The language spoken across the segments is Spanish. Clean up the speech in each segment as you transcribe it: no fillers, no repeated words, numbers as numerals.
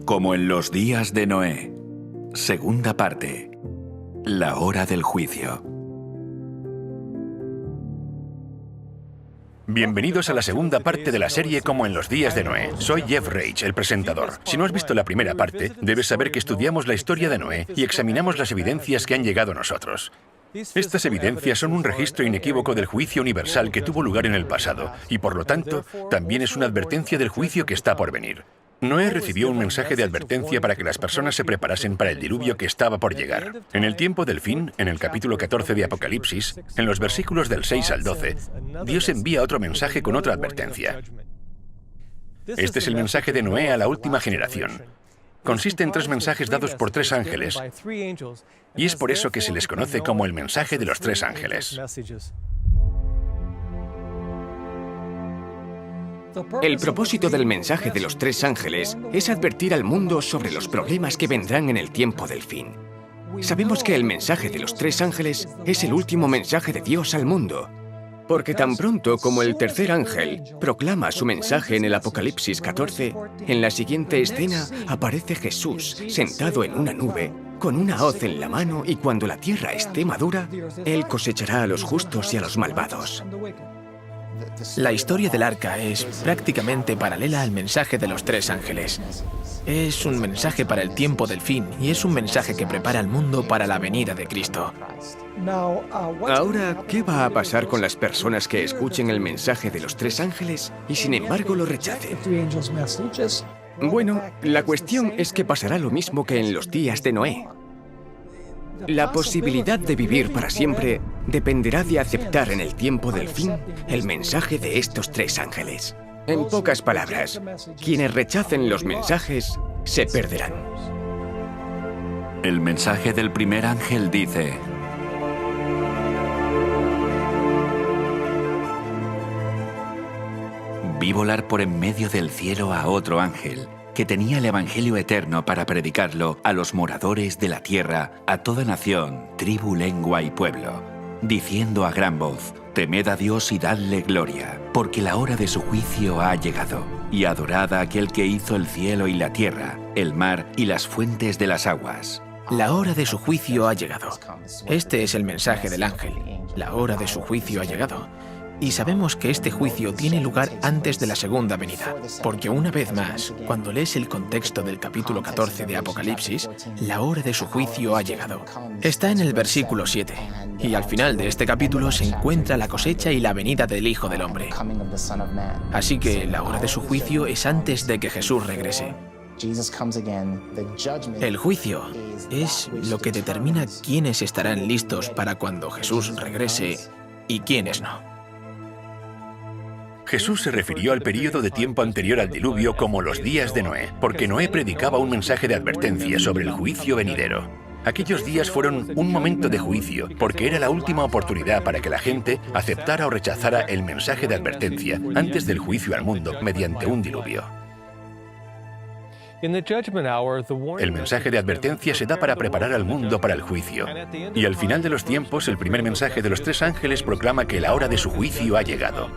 Como en los días de Noé. Segunda parte. La hora del juicio. Bienvenidos a la segunda parte de la serie Como en los días de Noé. Soy Jeff Reich, el presentador. Si no has visto la primera parte, debes saber que estudiamos la historia de Noé y examinamos las evidencias que han llegado a nosotros. Estas evidencias son un registro inequívoco del juicio universal que tuvo lugar en el pasado y, por lo tanto, también es una advertencia del juicio que está por venir. Noé recibió un mensaje de advertencia para que las personas se preparasen para el diluvio que estaba por llegar. En el tiempo del fin, en el capítulo 14 de Apocalipsis, en los versículos del 6 al 12, Dios envía otro mensaje con otra advertencia. Este es el mensaje de Noé a la última generación. Consiste en 3 mensajes dados por 3 ángeles, y es por eso que se les conoce como el mensaje de los 3 ángeles. El propósito del mensaje de los 3 ángeles es advertir al mundo sobre los problemas que vendrán en el tiempo del fin. Sabemos que el mensaje de los 3 ángeles es el último mensaje de Dios al mundo, porque tan pronto como el tercer ángel proclama su mensaje en el Apocalipsis 14, en la siguiente escena aparece Jesús sentado en una nube, con una hoz en la mano, y cuando la tierra esté madura, Él cosechará a los justos y a los malvados. La historia del arca es prácticamente paralela al mensaje de los 3 ángeles. Es un mensaje para el tiempo del fin y es un mensaje que prepara al mundo para la venida de Cristo. Ahora, ¿qué va a pasar con las personas que escuchen el mensaje de los 3 ángeles y sin embargo lo rechacen? Bueno, la cuestión es que pasará lo mismo que en los días de Noé. La posibilidad de vivir para siempre dependerá de aceptar en el tiempo del fin el mensaje de estos 3 ángeles. En pocas palabras, quienes rechacen los mensajes se perderán. El mensaje del primer ángel dice: Vi volar por en medio del cielo a otro ángel, que tenía el Evangelio eterno para predicarlo a los moradores de la tierra, a toda nación, tribu, lengua y pueblo, diciendo a gran voz: Temed a Dios y dadle gloria, porque la hora de su juicio ha llegado, y adorad a aquel que hizo el cielo y la tierra, el mar y las fuentes de las aguas. La hora de su juicio ha llegado. Este es el mensaje del ángel. La hora de su juicio ha llegado. Y sabemos que este juicio tiene lugar antes de la segunda venida, porque una vez más, cuando lees el contexto del capítulo 14 de Apocalipsis, la hora de su juicio ha llegado. Está en el versículo 7, y al final de este capítulo se encuentra la cosecha y la venida del Hijo del Hombre. Así que la hora de su juicio es antes de que Jesús regrese. El juicio es lo que determina quiénes estarán listos para cuando Jesús regrese y quiénes no. Jesús se refirió al período de tiempo anterior al diluvio como los días de Noé, porque Noé predicaba un mensaje de advertencia sobre el juicio venidero. Aquellos días fueron un momento de juicio, porque era la última oportunidad para que la gente aceptara o rechazara el mensaje de advertencia antes del juicio al mundo mediante un diluvio. El mensaje de advertencia se da para preparar al mundo para el juicio. Y al final de los tiempos, el primer mensaje de los 3 ángeles proclama que la hora de su juicio ha llegado.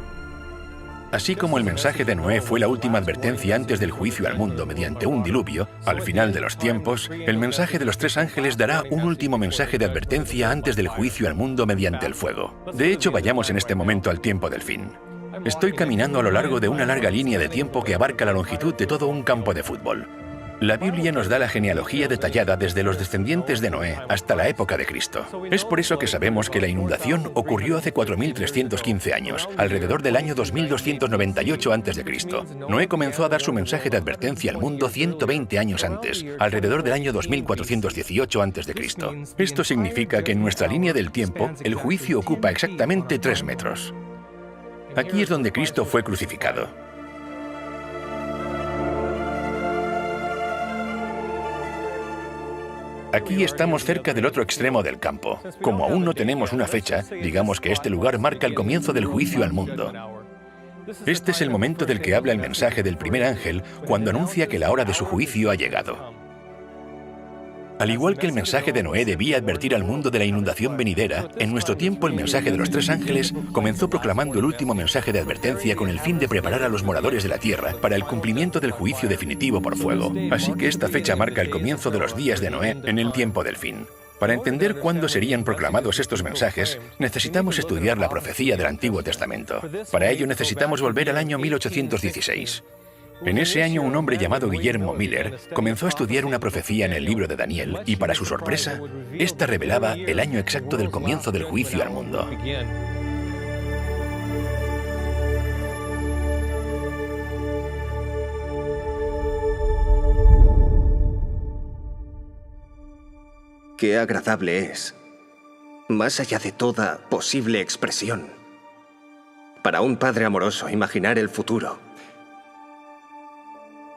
Así como el mensaje de Noé fue la última advertencia antes del juicio al mundo mediante un diluvio, al final de los tiempos, el mensaje de los 3 ángeles dará un último mensaje de advertencia antes del juicio al mundo mediante el fuego. De hecho, vayamos en este momento al tiempo del fin. Estoy caminando a lo largo de una larga línea de tiempo que abarca la longitud de todo un campo de fútbol. La Biblia nos da la genealogía detallada desde los descendientes de Noé hasta la época de Cristo. Es por eso que sabemos que la inundación ocurrió hace 4.315 años, alrededor del año 2298 a.C. Noé comenzó a dar su mensaje de advertencia al mundo 120 años antes, alrededor del año 2418 a.C. Esto significa que en nuestra línea del tiempo, el juicio ocupa exactamente 3 metros. Aquí es donde Cristo fue crucificado. Aquí estamos cerca del otro extremo del campo. Como aún no tenemos una fecha, digamos que este lugar marca el comienzo del juicio al mundo. Este es el momento del que habla el mensaje del primer ángel cuando anuncia que la hora de su juicio ha llegado. Al igual que el mensaje de Noé debía advertir al mundo de la inundación venidera, en nuestro tiempo el mensaje de los 3 ángeles comenzó proclamando el último mensaje de advertencia con el fin de preparar a los moradores de la tierra para el cumplimiento del juicio definitivo por fuego. Así que esta fecha marca el comienzo de los días de Noé en el tiempo del fin. Para entender cuándo serían proclamados estos mensajes, necesitamos estudiar la profecía del Antiguo Testamento. Para ello necesitamos volver al año 1816. En ese año, un hombre llamado Guillermo Miller comenzó a estudiar una profecía en el libro de Daniel y, para su sorpresa, esta revelaba el año exacto del comienzo del juicio al mundo. Qué agradable es, más allá de toda posible expresión, para un padre amoroso imaginar el futuro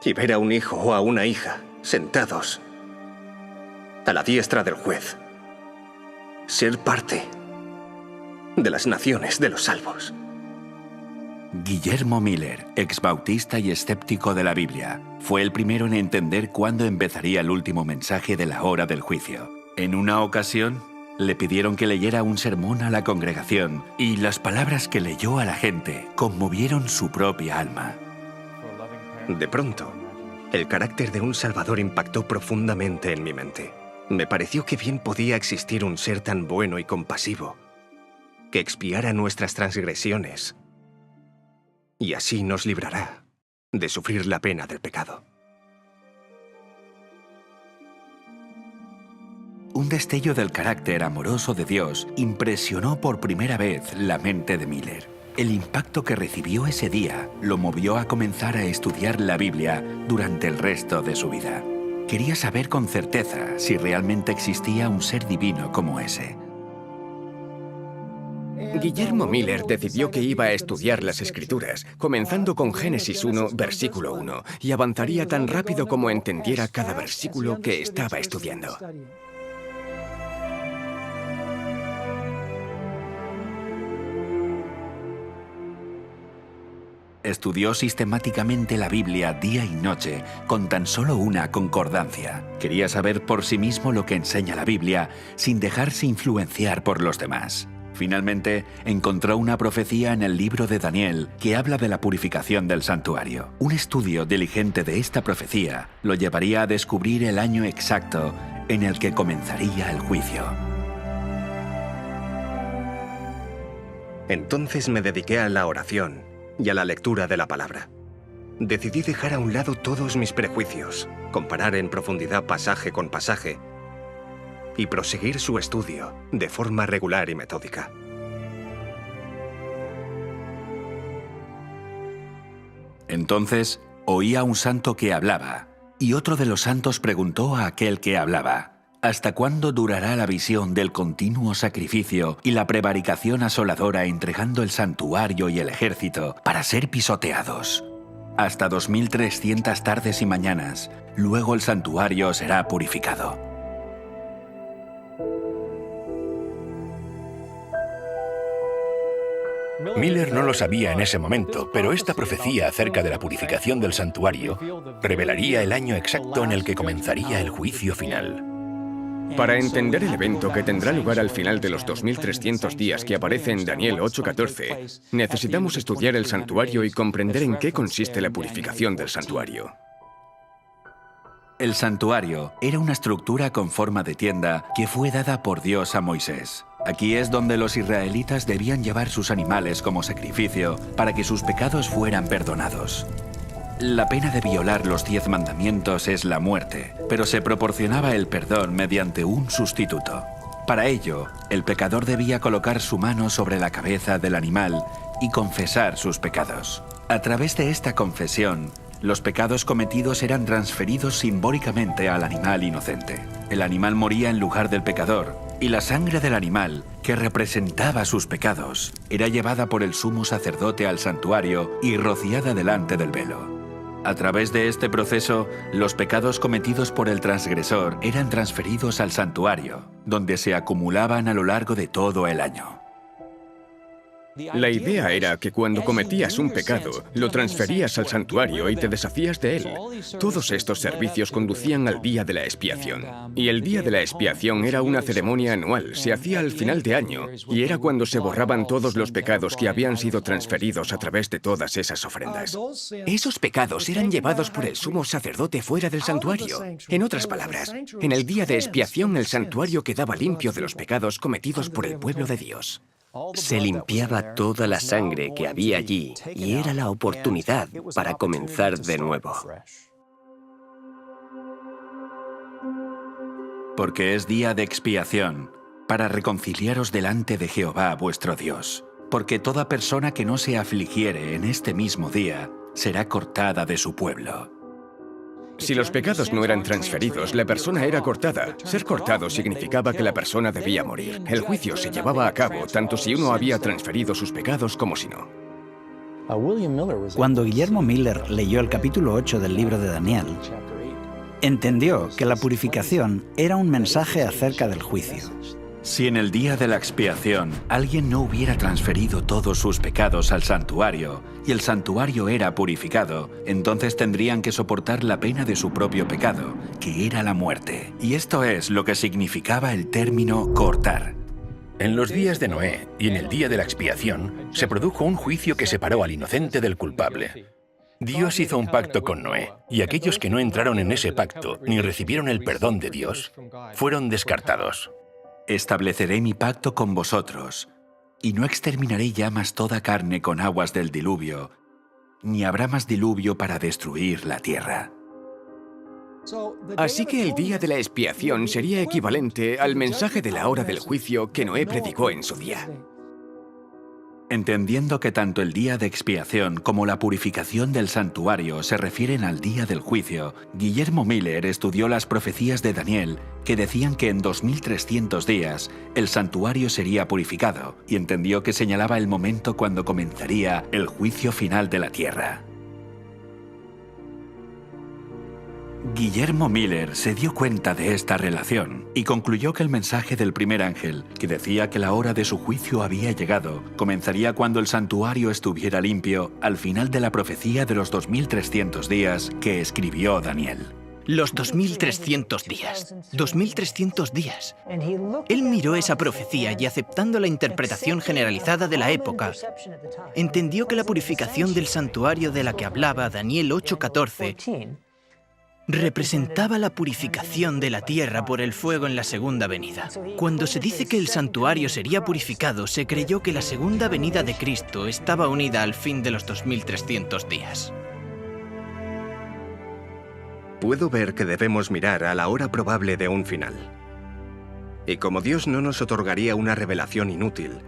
y ver a un hijo o a una hija sentados a la diestra del juez, ser parte de las naciones de los salvos. Guillermo Miller, exbautista y escéptico de la Biblia, fue el primero en entender cuándo empezaría el último mensaje de la hora del juicio. En una ocasión, le pidieron que leyera un sermón a la congregación y las palabras que leyó a la gente conmovieron su propia alma. De pronto, el carácter de un Salvador impactó profundamente en mi mente. Me pareció que bien podía existir un ser tan bueno y compasivo que expiara nuestras transgresiones y así nos librará de sufrir la pena del pecado. Un destello del carácter amoroso de Dios impresionó por primera vez la mente de Miller. El impacto que recibió ese día lo movió a comenzar a estudiar la Biblia durante el resto de su vida. Quería saber con certeza si realmente existía un ser divino como ese. Guillermo Miller decidió que iba a estudiar las Escrituras, comenzando con Génesis 1, versículo 1, y avanzaría tan rápido como entendiera cada versículo que estaba estudiando. Estudió sistemáticamente la Biblia día y noche con tan solo una concordancia. Quería saber por sí mismo lo que enseña la Biblia sin dejarse influenciar por los demás. Finalmente, encontró una profecía en el libro de Daniel que habla de la purificación del santuario. Un estudio diligente de esta profecía lo llevaría a descubrir el año exacto en el que comenzaría el juicio. Entonces me dediqué a la oración y a la lectura de la palabra. Decidí dejar a un lado todos mis prejuicios, comparar en profundidad pasaje con pasaje y proseguir su estudio de forma regular y metódica. Entonces, oí a un santo que hablaba, y otro de los santos preguntó a aquel que hablaba: ¿hasta cuándo durará la visión del continuo sacrificio y la prevaricación asoladora entregando el santuario y el ejército para ser pisoteados? Hasta 2300 tardes y mañanas, luego el santuario será purificado. Miller no lo sabía en ese momento, pero esta profecía acerca de la purificación del santuario revelaría el año exacto en el que comenzaría el juicio final. Para entender el evento que tendrá lugar al final de los 2300 días que aparece en Daniel 8:14, necesitamos estudiar el santuario y comprender en qué consiste la purificación del santuario. El santuario era una estructura con forma de tienda que fue dada por Dios a Moisés. Aquí es donde los israelitas debían llevar sus animales como sacrificio para que sus pecados fueran perdonados. La pena de violar los 10 mandamientos es la muerte, pero se proporcionaba el perdón mediante un sustituto. Para ello, el pecador debía colocar su mano sobre la cabeza del animal y confesar sus pecados. A través de esta confesión, los pecados cometidos eran transferidos simbólicamente al animal inocente. El animal moría en lugar del pecador, y la sangre del animal, que representaba sus pecados, era llevada por el sumo sacerdote al santuario y rociada delante del velo. A través de este proceso, los pecados cometidos por el transgresor eran transferidos al santuario, donde se acumulaban a lo largo de todo el año. La idea era que cuando cometías un pecado, lo transferías al santuario y te deshacías de él. Todos estos servicios conducían al día de la expiación. Y el día de la expiación era una ceremonia anual, se hacía al final de año, y era cuando se borraban todos los pecados que habían sido transferidos a través de todas esas ofrendas. Esos pecados eran llevados por el sumo sacerdote fuera del santuario. En otras palabras, en el día de expiación el santuario quedaba limpio de los pecados cometidos por el pueblo de Dios. Se limpiaba toda la sangre que había allí y era la oportunidad para comenzar de nuevo. Porque es día de expiación, para reconciliaros delante de Jehová vuestro Dios. Porque toda persona que no se afligiere en este mismo día será cortada de su pueblo. Si los pecados no eran transferidos, la persona era cortada. Ser cortado significaba que la persona debía morir. El juicio se llevaba a cabo tanto si uno había transferido sus pecados como si no. Cuando Guillermo Miller leyó el capítulo 8 del libro de Daniel, entendió que la purificación era un mensaje acerca del juicio. Si en el día de la expiación alguien no hubiera transferido todos sus pecados al santuario y el santuario era purificado, entonces tendrían que soportar la pena de su propio pecado, que era la muerte. Y esto es lo que significaba el término cortar. En los días de Noé y en el día de la expiación, se produjo un juicio que separó al inocente del culpable. Dios hizo un pacto con Noé, y aquellos que no entraron en ese pacto ni recibieron el perdón de Dios, fueron descartados. Estableceré mi pacto con vosotros, y no exterminaré ya más toda carne con aguas del diluvio, ni habrá más diluvio para destruir la tierra. Así que el día de la expiación sería equivalente al mensaje de la hora del juicio que Noé predicó en su día. Entendiendo que tanto el día de expiación como la purificación del santuario se refieren al día del juicio, Guillermo Miller estudió las profecías de Daniel que decían que en 2300 días el santuario sería purificado y entendió que señalaba el momento cuando comenzaría el juicio final de la tierra. Guillermo Miller se dio cuenta de esta relación y concluyó que el mensaje del primer ángel, que decía que la hora de su juicio había llegado, comenzaría cuando el santuario estuviera limpio al final de la profecía de los 2300 días que escribió Daniel. Los 2300 días. 2300 días. Él miró esa profecía y, aceptando la interpretación generalizada de la época, entendió que la purificación del santuario de la que hablaba Daniel 8:14 representaba la purificación de la tierra por el fuego en la segunda venida. Cuando se dice que el santuario sería purificado, se creyó que la segunda venida de Cristo estaba unida al fin de los 2300 días. Puedo ver que debemos mirar a la hora probable de un final. Y como Dios no nos otorgaría una revelación inútil,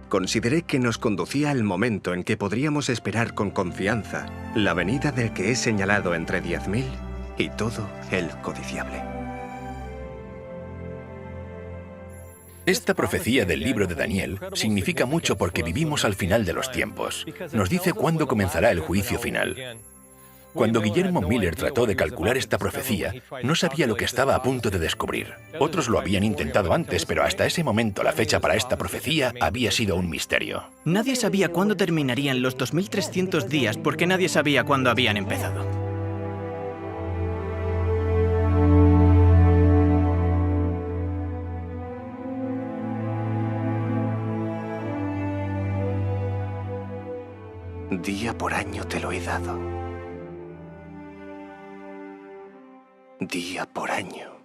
consideré que nos conducía al momento en que podríamos esperar con confianza la venida del que es señalado entre 10.000 y todo el codiciable. Esta profecía del libro de Daniel significa mucho porque vivimos al final de los tiempos. Nos dice cuándo comenzará el juicio final. Cuando Guillermo Miller trató de calcular esta profecía, no sabía lo que estaba a punto de descubrir. Otros lo habían intentado antes, pero hasta ese momento la fecha para esta profecía había sido un misterio. Nadie sabía cuándo terminarían los 2300 días porque nadie sabía cuándo habían empezado. Día por año te lo he dado. Día por año.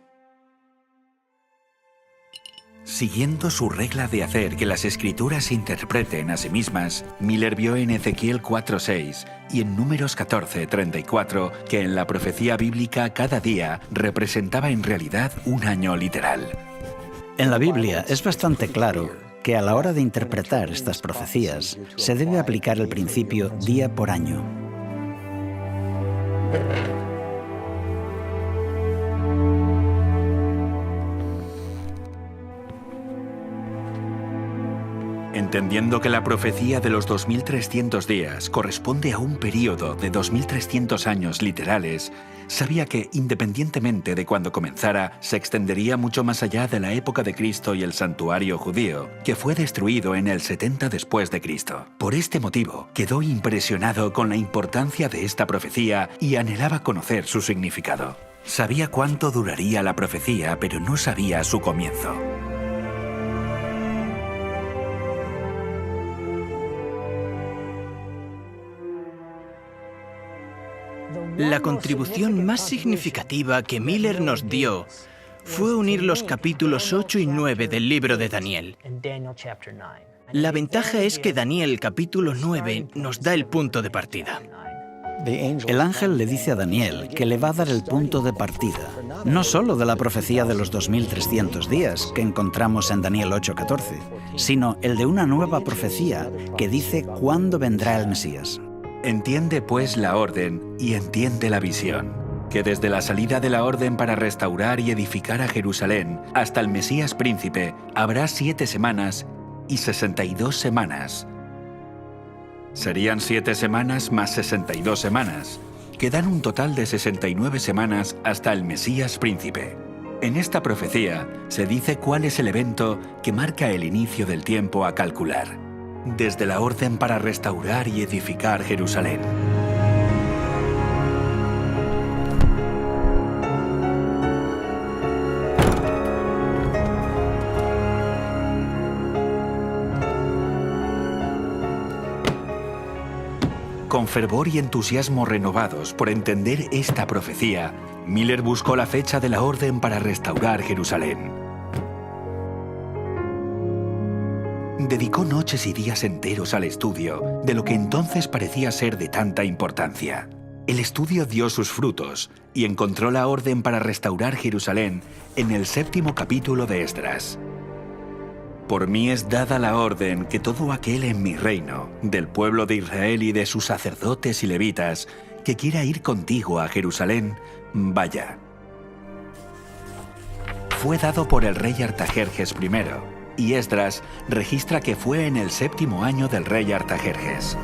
Siguiendo su regla de hacer que las escrituras se interpreten a sí mismas, Miller vio en Ezequiel 4:6 y en Números 14:34 que en la profecía bíblica cada día representaba en realidad un año literal. En la Biblia es bastante claro que a la hora de interpretar estas profecías se debe aplicar el principio día por año. Entendiendo que la profecía de los 2300 días corresponde a un período de 2300 años literales, sabía que, independientemente de cuándo comenzara, se extendería mucho más allá de la época de Cristo y el santuario judío, que fue destruido en el 70 después de Cristo. Por este motivo, quedó impresionado con la importancia de esta profecía y anhelaba conocer su significado. Sabía cuánto duraría la profecía, pero no sabía su comienzo. La contribución más significativa que Miller nos dio fue unir los capítulos 8 y 9 del libro de Daniel. La ventaja es que Daniel capítulo 9 nos da el punto de partida. El ángel le dice a Daniel que le va a dar el punto de partida, no solo de la profecía de los 2300 días que encontramos en Daniel 8:14, sino el de una nueva profecía que dice cuándo vendrá el Mesías. Entiende pues la orden y entiende la visión, que desde la salida de la orden para restaurar y edificar a Jerusalén hasta el Mesías príncipe habrá 7 semanas y 62 semanas. Serían 7 semanas más 62 semanas, que dan un total de 69 semanas hasta el Mesías príncipe. En esta profecía se dice cuál es el evento que marca el inicio del tiempo a calcular, desde la orden para restaurar y edificar Jerusalén. Con fervor y entusiasmo renovados por entender esta profecía, Miller buscó la fecha de la orden para restaurar Jerusalén. Dedicó noches y días enteros al estudio de lo que entonces parecía ser de tanta importancia. El estudio dio sus frutos y encontró la orden para restaurar Jerusalén en el 7º capítulo de Esdras. Por mí es dada la orden que todo aquel en mi reino, del pueblo de Israel y de sus sacerdotes y levitas, que quiera ir contigo a Jerusalén, vaya. Fue dado por el rey Artajerjes I, y Esdras registra que fue en el 7º año del rey Artajerjes.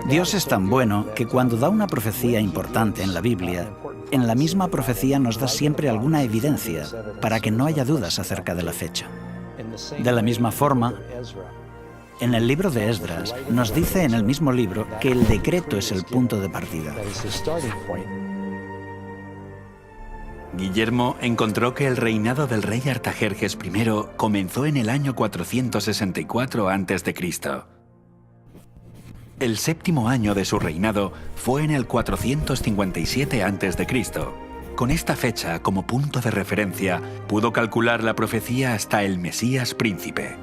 Dios es tan bueno que cuando da una profecía importante en la Biblia, en la misma profecía nos da siempre alguna evidencia para que no haya dudas acerca de la fecha. De la misma forma, en el libro de Esdras nos dice en el mismo libro que el decreto es el punto de partida. Guillermo encontró que el reinado del rey Artajerjes I comenzó en el año 464 a.C. El 7º año de su reinado fue en el 457 a.C. Con esta fecha como punto de referencia, pudo calcular la profecía hasta el Mesías príncipe.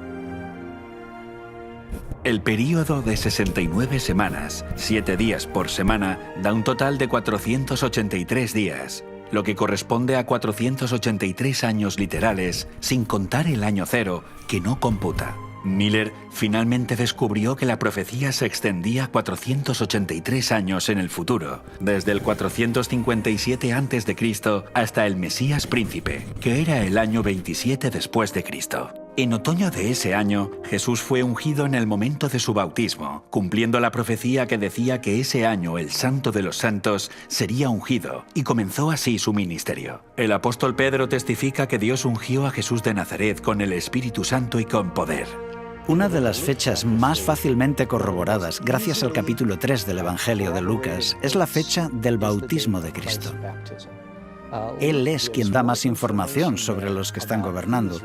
El período de 69 semanas, 7 días por semana, da un total de 483 días, lo que corresponde a 483 años literales, sin contar el año cero, que no computa. Miller finalmente descubrió que la profecía se extendía 483 años en el futuro, desde el 457 a.C. hasta el Mesías príncipe, que era el año 27 después de Cristo. En otoño de ese año, Jesús fue ungido en el momento de su bautismo, cumpliendo la profecía que decía que ese año el Santo de los Santos sería ungido, y comenzó así su ministerio. El apóstol Pedro testifica que Dios ungió a Jesús de Nazaret con el Espíritu Santo y con poder. Una de las fechas más fácilmente corroboradas gracias al capítulo 3 del Evangelio de Lucas es la fecha del bautismo de Cristo. Él es quien da más información sobre los que están gobernando.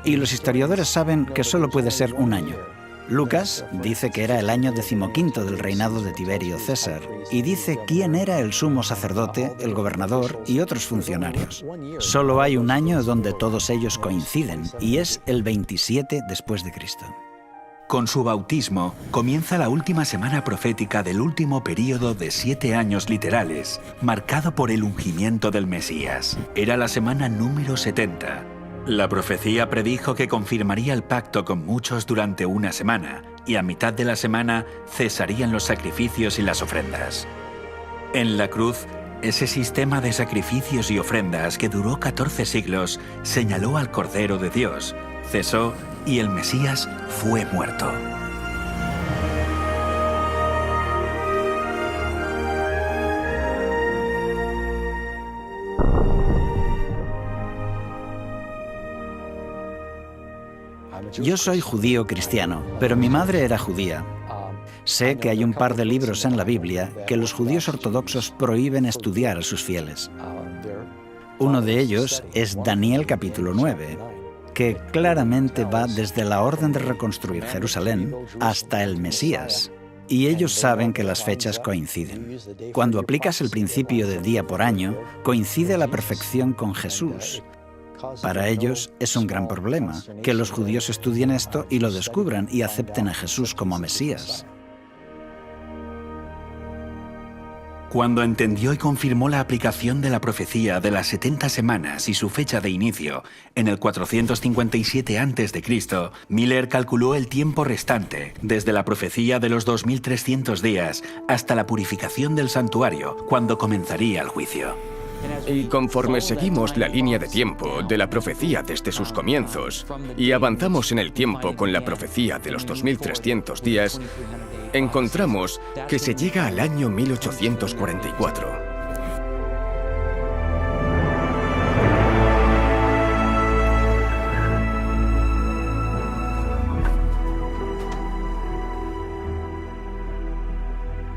Y los historiadores saben que solo puede ser un año. Lucas dice que era el año 15º del reinado de Tiberio César y dice quién era el sumo sacerdote, el gobernador y otros funcionarios. Solo hay un año donde todos ellos coinciden y es el 27 después de Cristo. Con su bautismo comienza la última semana profética del último período de 7 años literales, marcado por el ungimiento del Mesías. Era la semana número 70. La profecía predijo que confirmaría el pacto con muchos durante una semana, y a mitad de la semana cesarían los sacrificios y las ofrendas. En la cruz, ese sistema de sacrificios y ofrendas que duró 14 siglos señaló al Cordero de Dios, cesó y el Mesías fue muerto. Yo soy judío cristiano, pero mi madre era judía. Sé que hay un par de libros en la Biblia que los judíos ortodoxos prohíben estudiar a sus fieles. Uno de ellos es Daniel capítulo 9, que claramente va desde la orden de reconstruir Jerusalén hasta el Mesías. Y ellos saben que las fechas coinciden. Cuando aplicas el principio de día por año, coincide a la perfección con Jesús. Para ellos es un gran problema que los judíos estudien esto y lo descubran y acepten a Jesús como Mesías. Cuando entendió y confirmó la aplicación de la profecía de las 70 semanas y su fecha de inicio, en el 457 a.C., Miller calculó el tiempo restante, desde la profecía de los 2300 días hasta la purificación del santuario, cuando comenzaría el juicio. Y conforme seguimos la línea de tiempo de la profecía desde sus comienzos y avanzamos en el tiempo con la profecía de los 2300 días, encontramos que se llega al año 1844.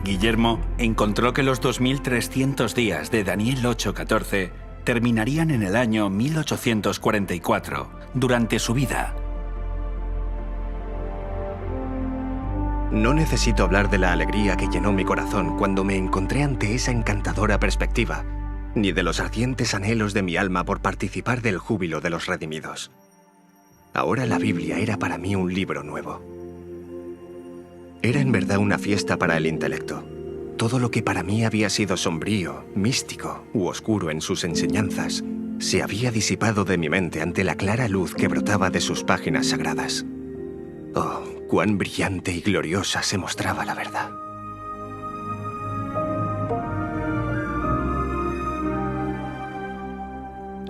Guillermo encontró que los 2300 días de Daniel 8:14 terminarían en el año 1844, durante su vida. No necesito hablar de la alegría que llenó mi corazón cuando me encontré ante esa encantadora perspectiva, ni de los ardientes anhelos de mi alma por participar del júbilo de los redimidos. Ahora la Biblia era para mí un libro nuevo. Era en verdad una fiesta para el intelecto. Todo lo que para mí había sido sombrío, místico u oscuro en sus enseñanzas, se había disipado de mi mente ante la clara luz que brotaba de sus páginas sagradas. Oh, cuán brillante y gloriosa se mostraba la verdad.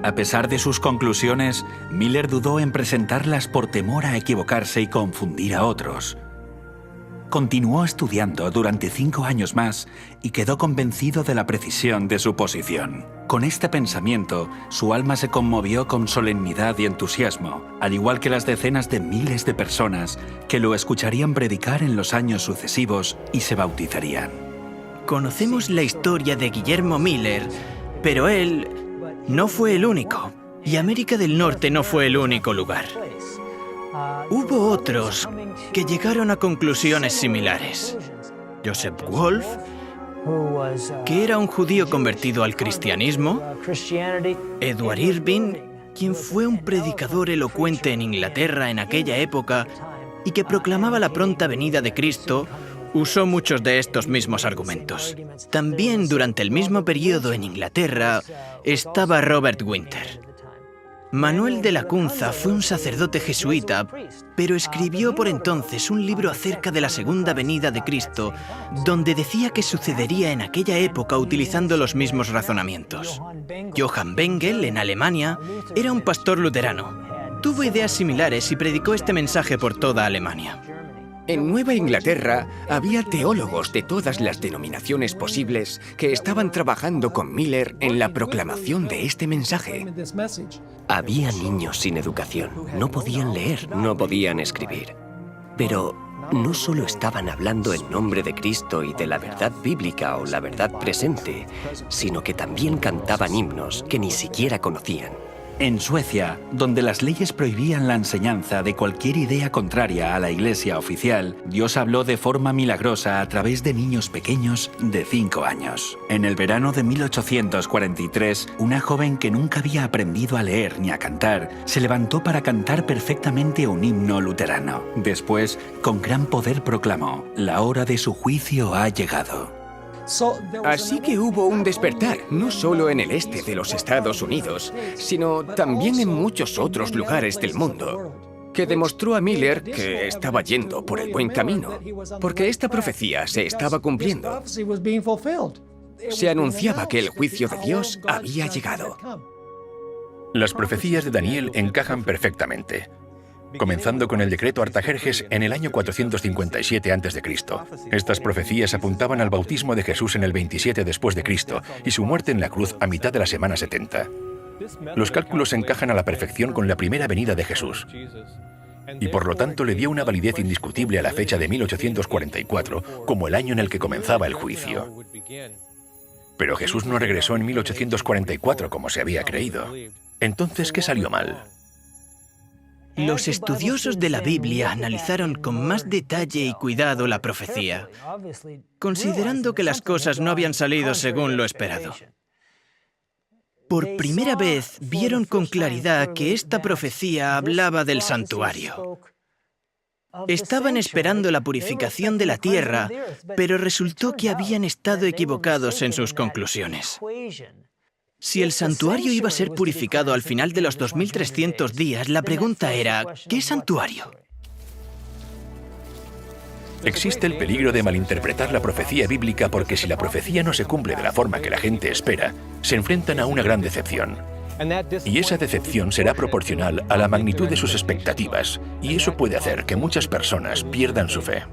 A pesar de sus conclusiones, Miller dudó en presentarlas por temor a equivocarse y confundir a otros. Continuó estudiando durante 5 años más y quedó convencido de la precisión de su posición. Con este pensamiento, su alma se conmovió con solemnidad y entusiasmo, al igual que las decenas de miles de personas que lo escucharían predicar en los años sucesivos y se bautizarían. Conocemos la historia de Guillermo Miller, pero él no fue el único, y América del Norte no fue el único lugar. Hubo otros que llegaron a conclusiones similares. Joseph Wolf, que era un judío convertido al cristianismo, Edward Irving, quien fue un predicador elocuente en Inglaterra en aquella época y que proclamaba la pronta venida de Cristo, usó muchos de estos mismos argumentos. También durante el mismo periodo en Inglaterra estaba Robert Winter. Manuel de Lacunza fue un sacerdote jesuita, pero escribió por entonces un libro acerca de la segunda venida de Cristo, donde decía que sucedería en aquella época utilizando los mismos razonamientos. Johann Bengel, en Alemania, era un pastor luterano. Tuvo ideas similares y predicó este mensaje por toda Alemania. En Nueva Inglaterra había teólogos de todas las denominaciones posibles que estaban trabajando con Miller en la proclamación de este mensaje. Había niños sin educación. No podían leer, no podían escribir. Pero no solo estaban hablando en nombre de Cristo y de la verdad bíblica o la verdad presente, sino que también cantaban himnos que ni siquiera conocían. En Suecia, donde las leyes prohibían la enseñanza de cualquier idea contraria a la Iglesia oficial, Dios habló de forma milagrosa a través de niños pequeños de 5 años. En el verano de 1843, una joven que nunca había aprendido a leer ni a cantar, se levantó para cantar perfectamente un himno luterano. Después, con gran poder proclamó: «La hora de su juicio ha llegado». Así que hubo un despertar, no solo en el este de los Estados Unidos, sino también en muchos otros lugares del mundo, que demostró a Miller que estaba yendo por el buen camino, porque esta profecía se estaba cumpliendo. Se anunciaba que el juicio de Dios había llegado. Las profecías de Daniel encajan perfectamente, comenzando con el decreto Artajerjes en el año 457 a.C. Estas profecías apuntaban al bautismo de Jesús en el 27 después de Cristo y su muerte en la cruz a mitad de la semana 70. Los cálculos encajan a la perfección con la primera venida de Jesús, y por lo tanto le dio una validez indiscutible a la fecha de 1844 como el año en el que comenzaba el juicio. Pero Jesús no regresó en 1844 como se había creído. Entonces, ¿qué salió mal? Los estudiosos de la Biblia analizaron con más detalle y cuidado la profecía, considerando que las cosas no habían salido según lo esperado. Por primera vez vieron con claridad que esta profecía hablaba del santuario. Estaban esperando la purificación de la tierra, pero resultó que habían estado equivocados en sus conclusiones. Si el santuario iba a ser purificado al final de los 2300 días, la pregunta era, ¿qué santuario? Existe el peligro de malinterpretar la profecía bíblica porque si la profecía no se cumple de la forma que la gente espera, se enfrentan a una gran decepción. Y esa decepción será proporcional a la magnitud de sus expectativas, y eso puede hacer que muchas personas pierdan su fe.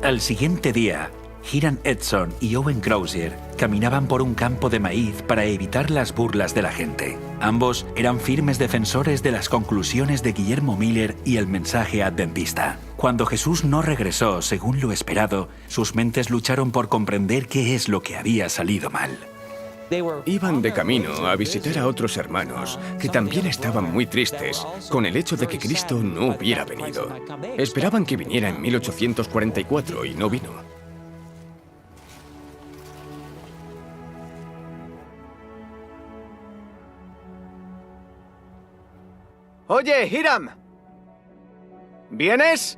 Al siguiente día, Hiram Edson y Owen Crozier caminaban por un campo de maíz para evitar las burlas de la gente. Ambos eran firmes defensores de las conclusiones de Guillermo Miller y el mensaje adventista. Cuando Jesús no regresó según lo esperado, sus mentes lucharon por comprender qué es lo que había salido mal. Iban de camino a visitar a otros hermanos que también estaban muy tristes con el hecho de que Cristo no hubiera venido. Esperaban que viniera en 1844 y no vino. Oye, Hiram, ¿vienes?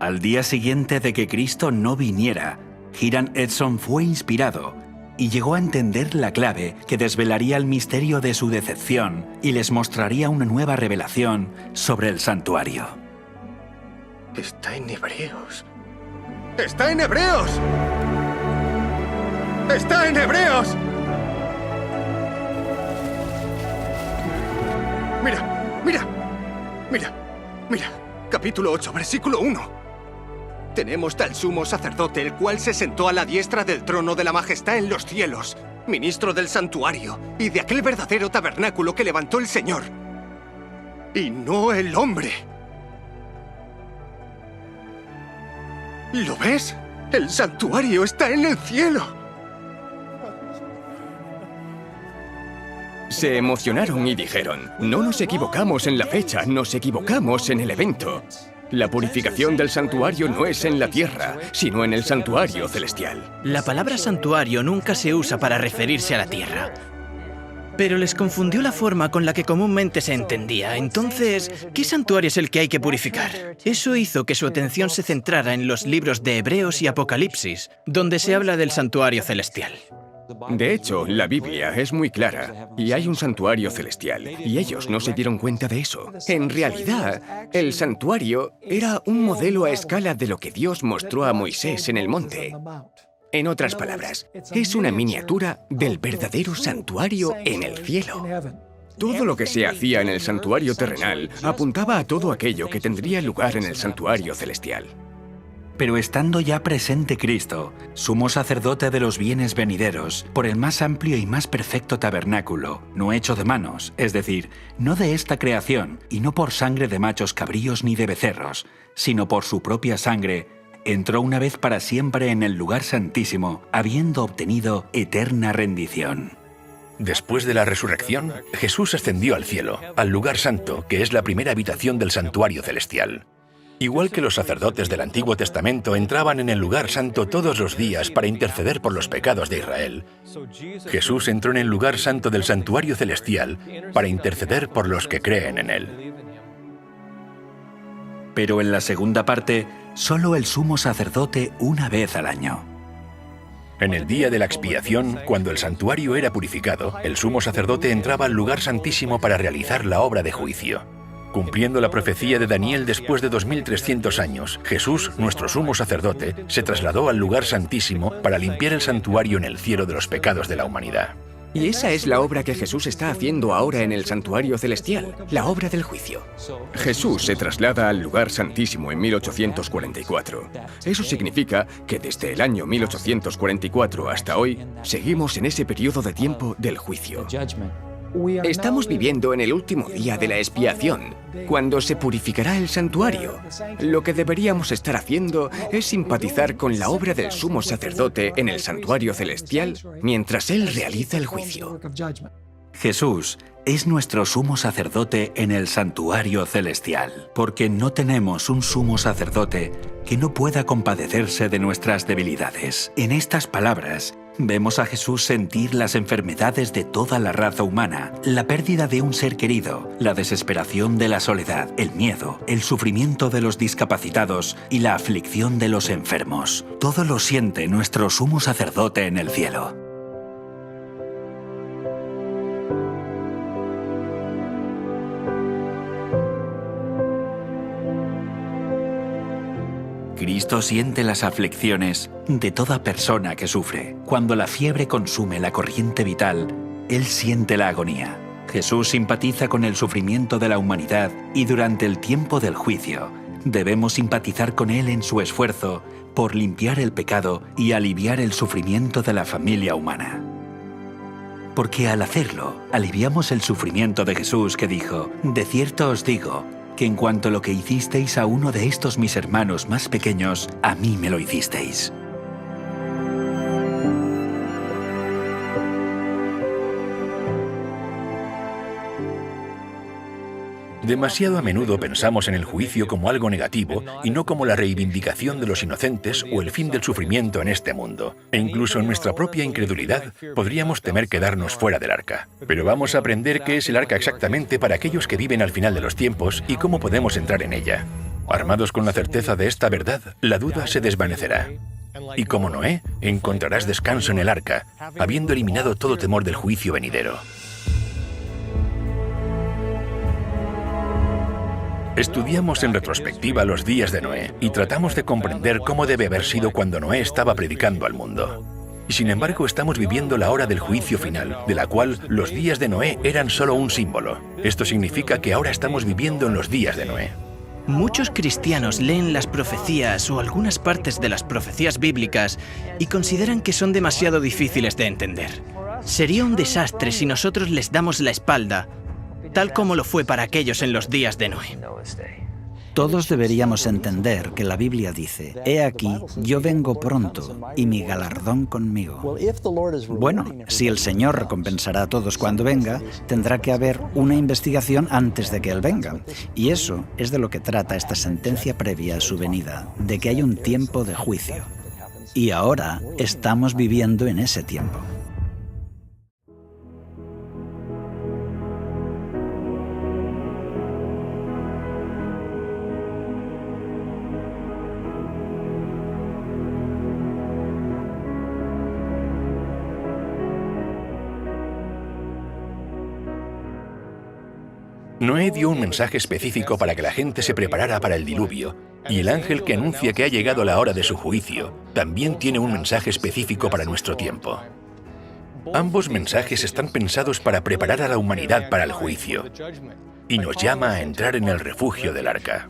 Al día siguiente de que Cristo no viniera, Hiram Edson fue inspirado y llegó a entender la clave que desvelaría el misterio de su decepción y les mostraría una nueva revelación sobre el santuario. Está en Hebreos. ¡Está en Hebreos! ¡Está en Hebreos! Mira. Capítulo 8, versículo 1. Tenemos tal sumo sacerdote, el cual se sentó a la diestra del trono de la majestad en los cielos, ministro del santuario y de aquel verdadero tabernáculo que levantó el Señor, y no el hombre. ¿Lo ves? El santuario está en el cielo. Se emocionaron y dijeron, no nos equivocamos en la fecha, nos equivocamos en el evento. La purificación del santuario no es en la tierra, sino en el santuario celestial. La palabra santuario nunca se usa para referirse a la tierra. Pero les confundió la forma con la que comúnmente se entendía. Entonces, ¿qué santuario es el que hay que purificar? Eso hizo que su atención se centrara en los libros de Hebreos y Apocalipsis, donde se habla del santuario celestial. De hecho, la Biblia es muy clara, y hay un santuario celestial, y ellos no se dieron cuenta de eso. En realidad, el santuario era un modelo a escala de lo que Dios mostró a Moisés en el monte. En otras palabras, es una miniatura del verdadero santuario en el cielo. Todo lo que se hacía en el santuario terrenal apuntaba a todo aquello que tendría lugar en el santuario celestial. Pero estando ya presente Cristo, sumo sacerdote de los bienes venideros, por el más amplio y más perfecto tabernáculo, no hecho de manos, es decir, no de esta creación, y no por sangre de machos cabríos ni de becerros, sino por su propia sangre, entró una vez para siempre en el lugar santísimo, habiendo obtenido eterna rendición. Después de la resurrección, Jesús ascendió al cielo, al lugar santo, que es la primera habitación del santuario celestial. Igual que los sacerdotes del Antiguo Testamento entraban en el lugar santo todos los días para interceder por los pecados de Israel, Jesús entró en el lugar santo del santuario celestial para interceder por los que creen en él. Pero en la segunda parte, solo el sumo sacerdote una vez al año. En el día de la expiación, cuando el santuario era purificado, el sumo sacerdote entraba al lugar santísimo para realizar la obra de juicio. Cumpliendo la profecía de Daniel después de 2300 años, Jesús, nuestro sumo sacerdote, se trasladó al lugar santísimo para limpiar el santuario en el cielo de los pecados de la humanidad. Y esa es la obra que Jesús está haciendo ahora en el santuario celestial, la obra del juicio. Jesús se traslada al lugar santísimo en 1844. Eso significa que desde el año 1844 hasta hoy, seguimos en ese periodo de tiempo del juicio. Estamos viviendo en el último día de la expiación, cuando se purificará el santuario. Lo que deberíamos estar haciendo es simpatizar con la obra del sumo sacerdote en el santuario celestial mientras él realiza el juicio. Jesús es nuestro sumo sacerdote en el santuario celestial, porque no tenemos un sumo sacerdote que no pueda compadecerse de nuestras debilidades. En estas palabras, vemos a Jesús sentir las enfermedades de toda la raza humana, la pérdida de un ser querido, la desesperación de la soledad, el miedo, el sufrimiento de los discapacitados y la aflicción de los enfermos. Todo lo siente nuestro sumo sacerdote en el cielo. Cristo siente las aflicciones de toda persona que sufre. Cuando la fiebre consume la corriente vital, Él siente la agonía. Jesús simpatiza con el sufrimiento de la humanidad y durante el tiempo del juicio debemos simpatizar con Él en su esfuerzo por limpiar el pecado y aliviar el sufrimiento de la familia humana. Porque al hacerlo, aliviamos el sufrimiento de Jesús que dijo: «De cierto os digo, que en cuanto lo que hicisteis a uno de estos mis hermanos más pequeños, a mí me lo hicisteis». Demasiado a menudo pensamos en el juicio como algo negativo y no como la reivindicación de los inocentes o el fin del sufrimiento en este mundo. E incluso en nuestra propia incredulidad podríamos temer quedarnos fuera del arca. Pero vamos a aprender qué es el arca exactamente para aquellos que viven al final de los tiempos y cómo podemos entrar en ella. Armados con la certeza de esta verdad, la duda se desvanecerá. Y como Noé, encontrarás descanso en el arca, habiendo eliminado todo temor del juicio venidero. Estudiamos en retrospectiva los días de Noé y tratamos de comprender cómo debe haber sido cuando Noé estaba predicando al mundo. Y sin embargo estamos viviendo la hora del juicio final, de la cual los días de Noé eran solo un símbolo. Esto significa que ahora estamos viviendo en los días de Noé. Muchos cristianos leen las profecías o algunas partes de las profecías bíblicas y consideran que son demasiado difíciles de entender. Sería un desastre si nosotros les damos la espalda, tal como lo fue para aquellos en los días de Noé. Todos deberíamos entender que la Biblia dice: «He aquí, yo vengo pronto, y mi galardón conmigo». Bueno, si el Señor recompensará a todos cuando venga, tendrá que haber una investigación antes de que Él venga. Y eso es de lo que trata esta sentencia previa a su venida, de que hay un tiempo de juicio. Y ahora estamos viviendo en ese tiempo. Noé dio un mensaje específico para que la gente se preparara para el diluvio, y el ángel que anuncia que ha llegado la hora de su juicio también tiene un mensaje específico para nuestro tiempo. Ambos mensajes están pensados para preparar a la humanidad para el juicio, y nos llama a entrar en el refugio del arca.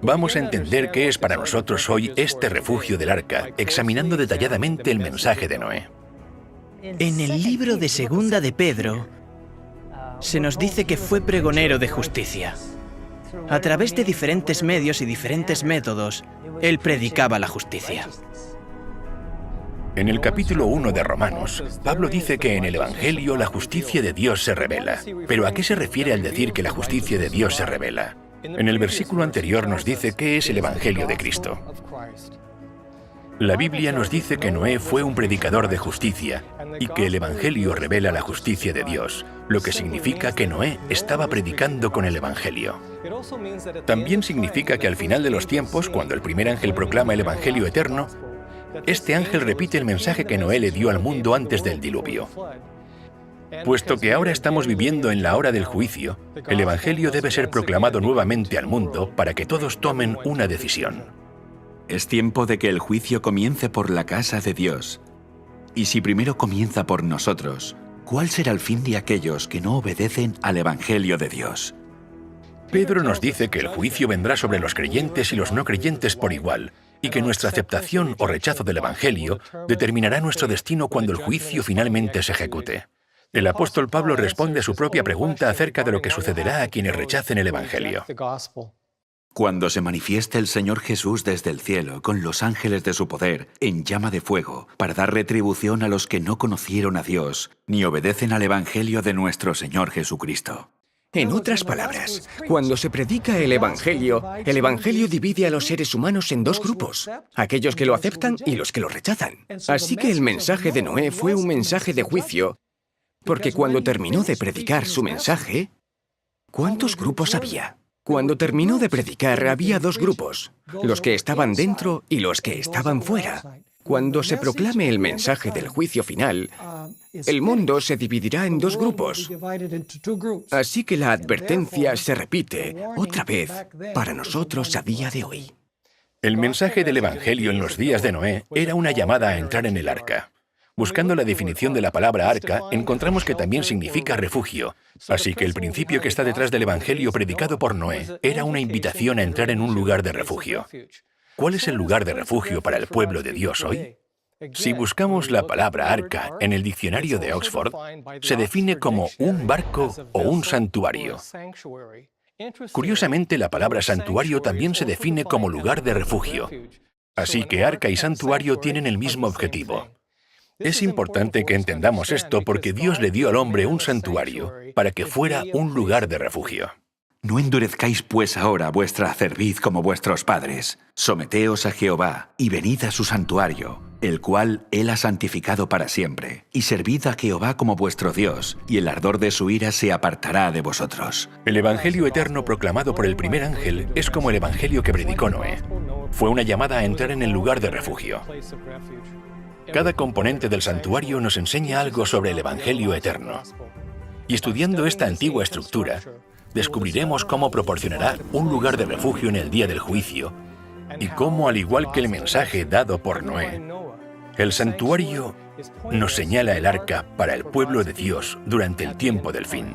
Vamos a entender qué es para nosotros hoy este refugio del arca, examinando detalladamente el mensaje de Noé. En el libro de Segunda de Pedro, se nos dice que fue pregonero de justicia. A través de diferentes medios y diferentes métodos, él predicaba la justicia. En el capítulo 1 de Romanos, Pablo dice que en el Evangelio la justicia de Dios se revela. ¿Pero a qué se refiere al decir que la justicia de Dios se revela? En el versículo anterior nos dice qué es el Evangelio de Cristo. La Biblia nos dice que Noé fue un predicador de justicia y que el Evangelio revela la justicia de Dios, lo que significa que Noé estaba predicando con el Evangelio. También significa que al final de los tiempos, cuando el primer ángel proclama el Evangelio eterno, este ángel repite el mensaje que Noé le dio al mundo antes del diluvio. Puesto que ahora estamos viviendo en la hora del juicio, el Evangelio debe ser proclamado nuevamente al mundo para que todos tomen una decisión. Es tiempo de que el juicio comience por la casa de Dios. Y si primero comienza por nosotros, ¿cuál será el fin de aquellos que no obedecen al Evangelio de Dios? Pedro nos dice que el juicio vendrá sobre los creyentes y los no creyentes por igual, y que nuestra aceptación o rechazo del Evangelio determinará nuestro destino cuando el juicio finalmente se ejecute. El apóstol Pablo responde a su propia pregunta acerca de lo que sucederá a quienes rechacen el Evangelio. Cuando se manifieste el Señor Jesús desde el cielo con los ángeles de su poder en llama de fuego para dar retribución a los que no conocieron a Dios ni obedecen al Evangelio de nuestro Señor Jesucristo. En otras palabras, cuando se predica el Evangelio divide a los seres humanos en dos grupos, aquellos que lo aceptan y los que lo rechazan. Así que el mensaje de Noé fue un mensaje de juicio, porque cuando terminó de predicar su mensaje, ¿cuántos grupos había? Cuando terminó de predicar había dos grupos, los que estaban dentro y los que estaban fuera. Cuando se proclame el mensaje del juicio final, el mundo se dividirá en dos grupos. Así que la advertencia se repite otra vez para nosotros a día de hoy. El mensaje del Evangelio en los días de Noé era una llamada a entrar en el arca. Buscando la definición de la palabra arca, encontramos que también significa refugio. Así que el principio que está detrás del Evangelio predicado por Noé era una invitación a entrar en un lugar de refugio. ¿Cuál es el lugar de refugio para el pueblo de Dios hoy? Si buscamos la palabra arca en el diccionario de Oxford, se define como un barco o un santuario. Curiosamente, la palabra santuario también se define como lugar de refugio. Así que arca y santuario tienen el mismo objetivo. Es importante que entendamos esto porque Dios le dio al hombre un santuario para que fuera un lugar de refugio. No endurezcáis pues ahora vuestra cerviz como vuestros padres. Someteos a Jehová y venid a su santuario, el cual Él ha santificado para siempre. Y servid a Jehová como vuestro Dios, y el ardor de su ira se apartará de vosotros. El Evangelio eterno proclamado por el primer ángel es como el Evangelio que predicó Noé. Fue una llamada a entrar en el lugar de refugio. Cada componente del santuario nos enseña algo sobre el Evangelio eterno. Y estudiando esta antigua estructura, descubriremos cómo proporcionará un lugar de refugio en el día del juicio y cómo, al igual que el mensaje dado por Noé, el santuario nos señala el arca para el pueblo de Dios durante el tiempo del fin.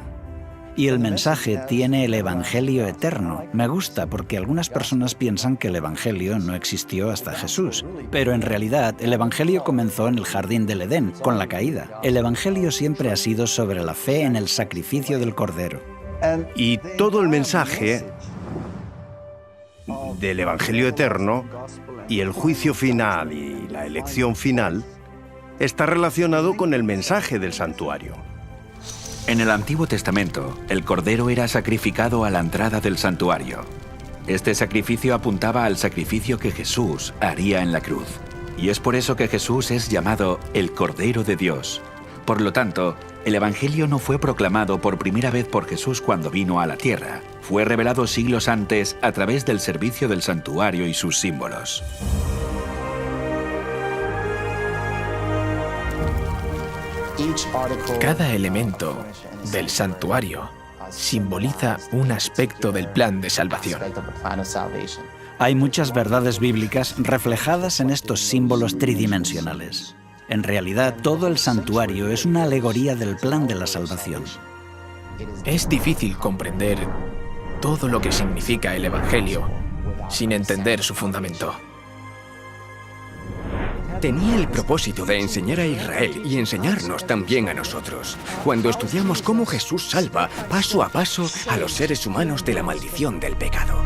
Y el mensaje tiene el Evangelio eterno. Me gusta porque algunas personas piensan que el Evangelio no existió hasta Jesús. Pero en realidad, el Evangelio comenzó en el jardín del Edén, con la caída. El Evangelio siempre ha sido sobre la fe en el sacrificio del Cordero. Y todo el mensaje del Evangelio eterno y el juicio final y la elección final está relacionado con el mensaje del santuario. En el Antiguo Testamento, el Cordero era sacrificado a la entrada del santuario. Este sacrificio apuntaba al sacrificio que Jesús haría en la cruz. Y es por eso que Jesús es llamado el Cordero de Dios. Por lo tanto, el Evangelio no fue proclamado por primera vez por Jesús cuando vino a la tierra. Fue revelado siglos antes a través del servicio del santuario y sus símbolos. Cada elemento del santuario simboliza un aspecto del plan de salvación. Hay muchas verdades bíblicas reflejadas en estos símbolos tridimensionales. En realidad, todo el santuario es una alegoría del plan de la salvación. Es difícil comprender todo lo que significa el Evangelio sin entender su fundamento. Tenía el propósito de enseñar a Israel y enseñarnos también a nosotros, cuando estudiamos cómo Jesús salva paso a paso a los seres humanos de la maldición del pecado.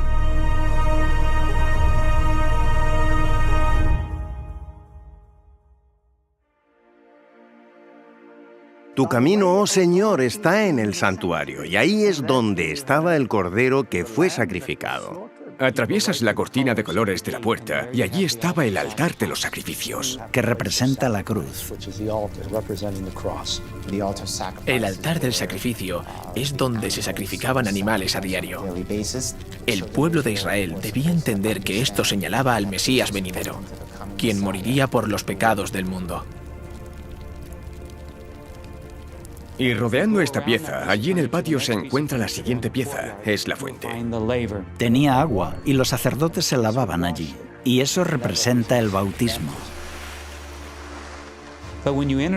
Tu camino, oh Señor, está en el santuario, y ahí es donde estaba el cordero que fue sacrificado. Atraviesas la cortina de colores de la puerta y allí estaba el altar de los sacrificios, que representa la cruz. El altar del sacrificio es donde se sacrificaban animales a diario. El pueblo de Israel debía entender que esto señalaba al Mesías venidero, quien moriría por los pecados del mundo. Y rodeando esta pieza, allí en el patio se encuentra la siguiente pieza, es la fuente. Tenía agua y los sacerdotes se lavaban allí, y eso representa el bautismo.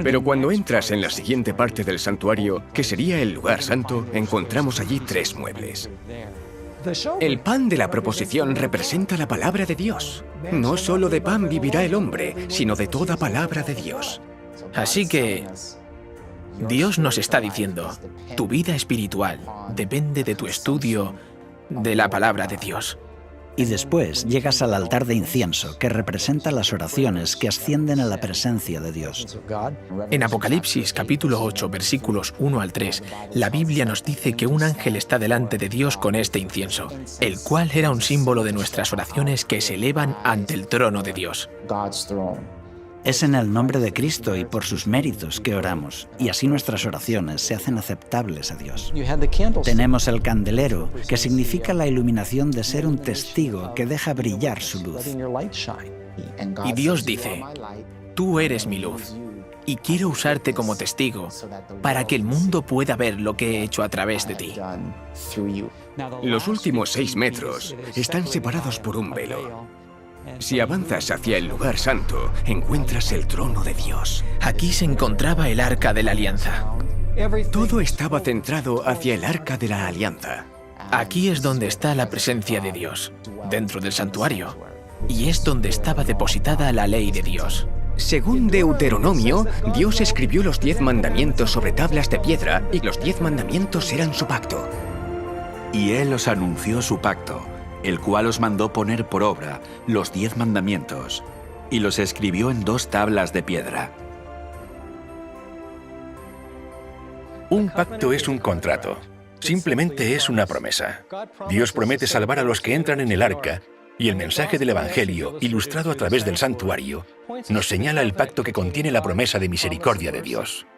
Pero cuando entras en la siguiente parte del santuario, que sería el lugar santo, encontramos allí 3 muebles. El pan de la proposición representa la palabra de Dios. No solo de pan vivirá el hombre, sino de toda palabra de Dios. Así que Dios nos está diciendo, tu vida espiritual depende de tu estudio de la palabra de Dios. Y después llegas al altar de incienso, que representa las oraciones que ascienden a la presencia de Dios. En Apocalipsis capítulo 8, versículos 1 al 3, la Biblia nos dice que un ángel está delante de Dios con este incienso, el cual era un símbolo de nuestras oraciones que se elevan ante el trono de Dios. Es en el nombre de Cristo y por sus méritos que oramos, y así nuestras oraciones se hacen aceptables a Dios. Tenemos el candelero, que significa la iluminación de ser un testigo que deja brillar su luz. Y Dios dice, tú eres mi luz, y quiero usarte como testigo para que el mundo pueda ver lo que he hecho a través de ti. Los últimos 6 metros están separados por un velo. Si avanzas hacia el lugar santo, encuentras el trono de Dios. Aquí se encontraba el Arca de la Alianza. Todo estaba centrado hacia el Arca de la Alianza. Aquí es donde está la presencia de Dios, dentro del santuario, y es donde estaba depositada la ley de Dios. Según Deuteronomio, Dios escribió los 10 mandamientos sobre tablas de piedra y los 10 mandamientos eran su pacto. Y Él os anunció su pacto, el cual os mandó poner por obra los 10 mandamientos, y los escribió en 2 tablas de piedra. Un pacto es un contrato. Simplemente es una promesa. Dios promete salvar a los que entran en el arca, y el mensaje del Evangelio, ilustrado a través del santuario, nos señala el pacto que contiene la promesa de misericordia de Dios.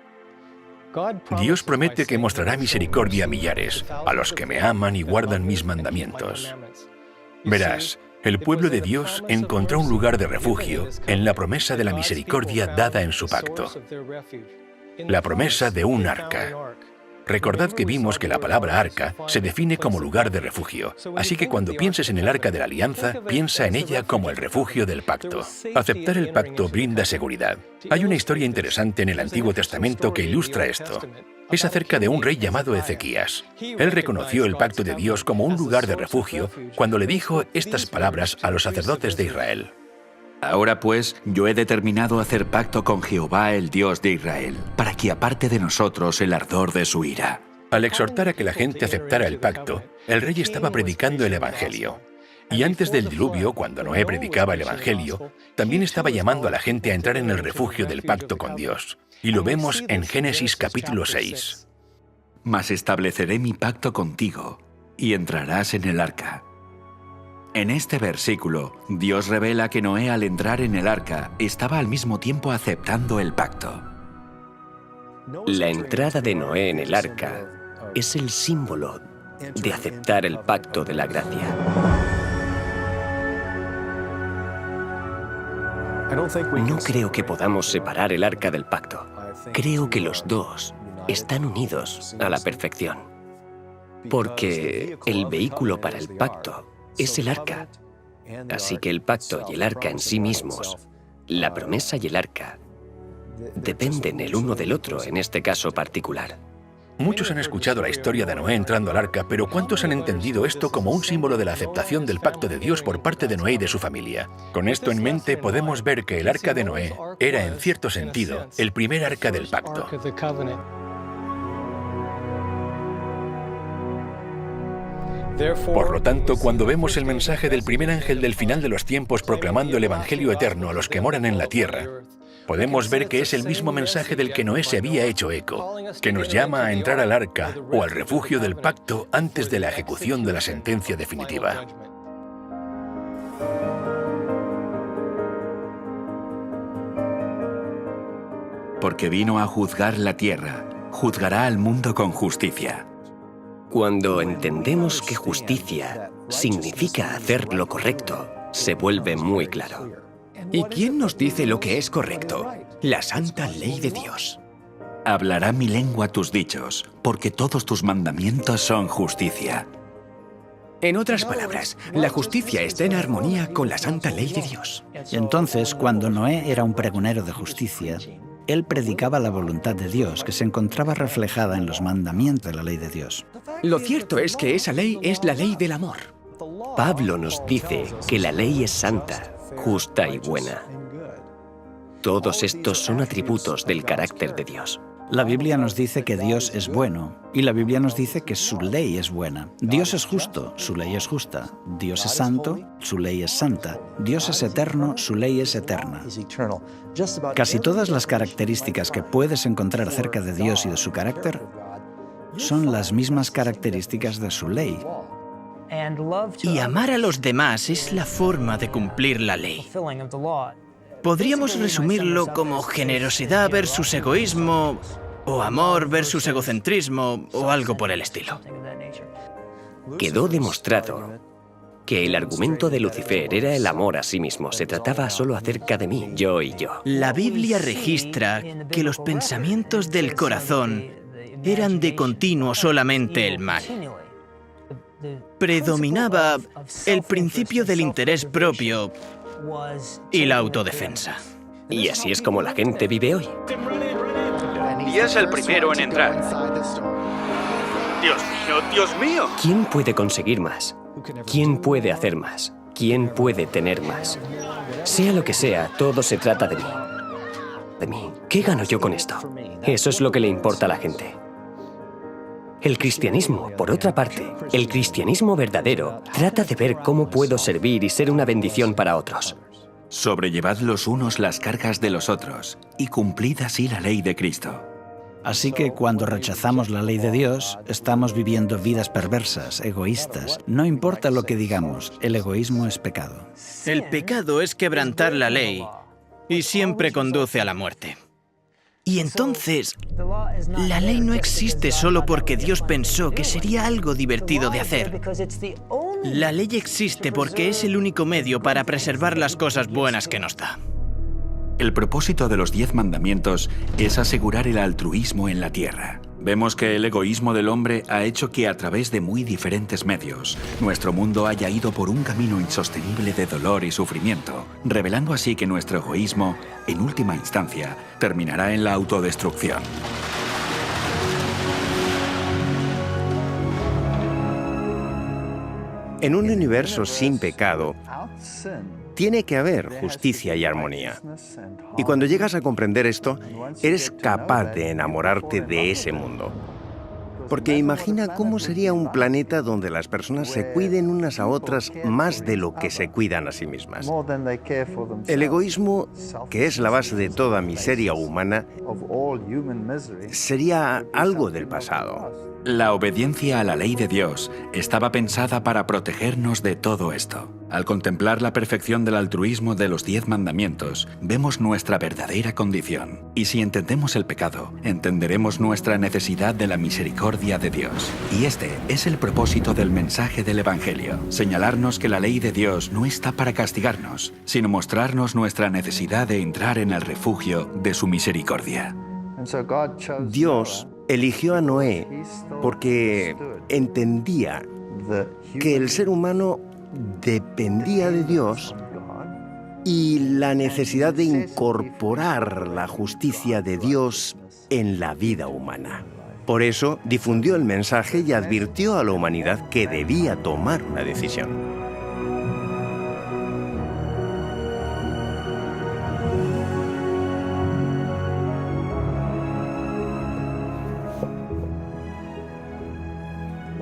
Dios promete que mostrará misericordia a millares, a los que me aman y guardan mis mandamientos. Verás, el pueblo de Dios encontró un lugar de refugio en la promesa de la misericordia dada en su pacto. La promesa de un arca. Recordad que vimos que la palabra arca se define como lugar de refugio, así que cuando pienses en el arca de la alianza, piensa en ella como el refugio del pacto. Aceptar el pacto brinda seguridad. Hay una historia interesante en el Antiguo Testamento que ilustra esto. Es acerca de un rey llamado Ezequías. Él reconoció el pacto de Dios como un lugar de refugio cuando le dijo estas palabras a los sacerdotes de Israel. Ahora pues, yo he determinado hacer pacto con Jehová, el Dios de Israel, para que aparte de nosotros el ardor de su ira. Al exhortar a que la gente aceptara el pacto, el rey estaba predicando el Evangelio. Y antes del diluvio, cuando Noé predicaba el Evangelio, también estaba llamando a la gente a entrar en el refugio del pacto con Dios. Y lo vemos en Génesis capítulo 6. Mas estableceré mi pacto contigo, y entrarás en el arca. En este versículo, Dios revela que Noé al entrar en el arca estaba al mismo tiempo aceptando el pacto. La entrada de Noé en el arca es el símbolo de aceptar el pacto de la gracia. No creo que podamos separar el arca del pacto. Creo que los dos están unidos a la perfección. Porque el vehículo para el pacto es el arca. Así que el pacto y el arca en sí mismos, la promesa y el arca, dependen el uno del otro en este caso particular. Muchos han escuchado la historia de Noé entrando al arca, pero ¿cuántos han entendido esto como un símbolo de la aceptación del pacto de Dios por parte de Noé y de su familia? Con esto en mente podemos ver que el arca de Noé era, en cierto sentido, el primer arca del pacto. Por lo tanto, cuando vemos el mensaje del primer ángel del final de los tiempos proclamando el Evangelio eterno a los que moran en la tierra, podemos ver que es el mismo mensaje del que Noé se había hecho eco, que nos llama a entrar al arca o al refugio del pacto antes de la ejecución de la sentencia definitiva. Porque vino a juzgar la tierra, juzgará al mundo con justicia. Cuando entendemos que justicia significa hacer lo correcto, se vuelve muy claro. ¿Y quién nos dice lo que es correcto? La santa ley de Dios. Hablará mi lengua tus dichos, porque todos tus mandamientos son justicia. En otras palabras, la justicia está en armonía con la santa ley de Dios. Entonces, cuando Noé era un pregonero de justicia, él predicaba la voluntad de Dios, que se encontraba reflejada en los mandamientos de la ley de Dios. Lo cierto es que esa ley es la ley del amor. Pablo nos dice que la ley es santa, justa y buena. Todos estos son atributos del carácter de Dios. La Biblia nos dice que Dios es bueno, y la Biblia nos dice que su ley es buena. Dios es justo, su ley es justa. Dios es santo, su ley es santa. Dios es eterno, su ley es eterna. Casi todas las características que puedes encontrar acerca de Dios y de su carácter son las mismas características de su ley. Y amar a los demás es la forma de cumplir la ley. Podríamos resumirlo como generosidad versus egoísmo, o amor versus egocentrismo, o algo por el estilo. Quedó demostrado que el argumento de Lucifer era el amor a sí mismo. Se trataba solo acerca de mí, yo y yo. La Biblia registra que los pensamientos del corazón eran de continuo solamente el mal. Predominaba el principio del interés propio y la autodefensa. Y así es como la gente vive hoy. Y es el primero en entrar. Dios mío, Dios mío. ¿Quién puede conseguir más? ¿Quién puede hacer más? ¿Quién puede tener más? Sea lo que sea, todo se trata de mí. De mí. ¿Qué gano yo con esto? Eso es lo que le importa a la gente. El cristianismo, por otra parte, el cristianismo verdadero, trata de ver cómo puedo servir y ser una bendición para otros. Sobrellevad los unos las cargas de los otros, y cumplid así la ley de Cristo. Así que cuando rechazamos la ley de Dios, estamos viviendo vidas perversas, egoístas. No importa lo que digamos, el egoísmo es pecado. El pecado es quebrantar la ley y siempre conduce a la muerte. Y entonces, la ley no existe solo porque Dios pensó que sería algo divertido de hacer. La ley existe porque es el único medio para preservar las cosas buenas que nos da. El propósito de los 10 mandamientos es asegurar el altruismo en la tierra. Vemos que el egoísmo del hombre ha hecho que a través de muy diferentes medios, nuestro mundo haya ido por un camino insostenible de dolor y sufrimiento, revelando así que nuestro egoísmo, en última instancia, terminará en la autodestrucción. En un universo sin pecado, tiene que haber justicia y armonía. Y cuando llegas a comprender esto, eres capaz de enamorarte de ese mundo. Porque imagina cómo sería un planeta donde las personas se cuiden unas a otras más de lo que se cuidan a sí mismas. El egoísmo, que es la base de toda miseria humana, sería algo del pasado. La obediencia a la ley de Dios estaba pensada para protegernos de todo esto. Al contemplar la perfección del altruismo de los 10 mandamientos, vemos nuestra verdadera condición. Y si entendemos el pecado, entenderemos nuestra necesidad de la misericordia de Dios. Y este es el propósito del mensaje del Evangelio: señalarnos que la ley de Dios no está para castigarnos, sino mostrarnos nuestra necesidad de entrar en el refugio de su misericordia. Dios eligió a Noé porque entendía que el ser humano dependía de Dios y la necesidad de incorporar la justicia de Dios en la vida humana. Por eso difundió el mensaje y advirtió a la humanidad que debía tomar una decisión.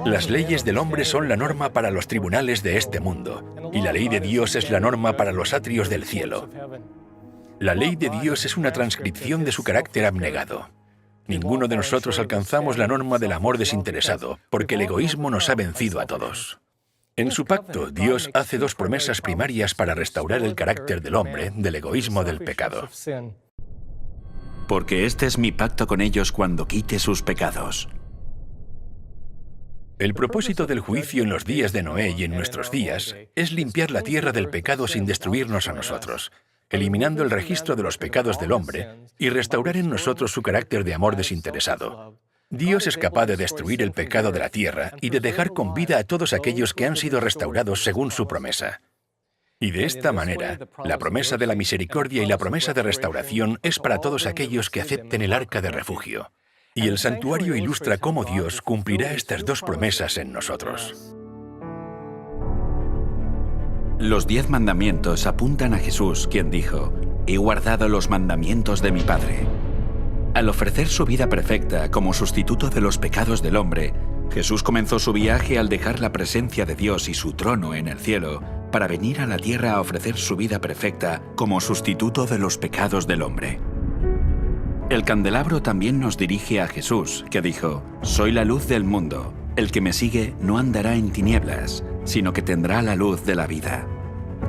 Las leyes del hombre son la norma para los tribunales de este mundo, y la ley de Dios es la norma para los atrios del cielo. La ley de Dios es una transcripción de su carácter abnegado. Ninguno de nosotros alcanzamos la norma del amor desinteresado, porque el egoísmo nos ha vencido a todos. En su pacto, Dios hace dos promesas primarias para restaurar el carácter del hombre del egoísmo del pecado. Porque este es mi pacto con ellos cuando quite sus pecados. El propósito del juicio en los días de Noé y en nuestros días es limpiar la tierra del pecado sin destruirnos a nosotros, eliminando el registro de los pecados del hombre y restaurar en nosotros su carácter de amor desinteresado. Dios es capaz de destruir el pecado de la tierra y de dejar con vida a todos aquellos que han sido restaurados según su promesa. Y de esta manera, la promesa de la misericordia y la promesa de restauración es para todos aquellos que acepten el arca de refugio. Y el santuario ilustra cómo Dios cumplirá estas dos promesas en nosotros. Los 10 mandamientos apuntan a Jesús, quien dijo: «He guardado los mandamientos de mi Padre». Al ofrecer su vida perfecta como sustituto de los pecados del hombre, Jesús comenzó su viaje al dejar la presencia de Dios y su trono en el cielo para venir a la tierra a ofrecer su vida perfecta como sustituto de los pecados del hombre. El candelabro también nos dirige a Jesús, que dijo: «Soy la luz del mundo. El que me sigue no andará en tinieblas, sino que tendrá la luz de la vida».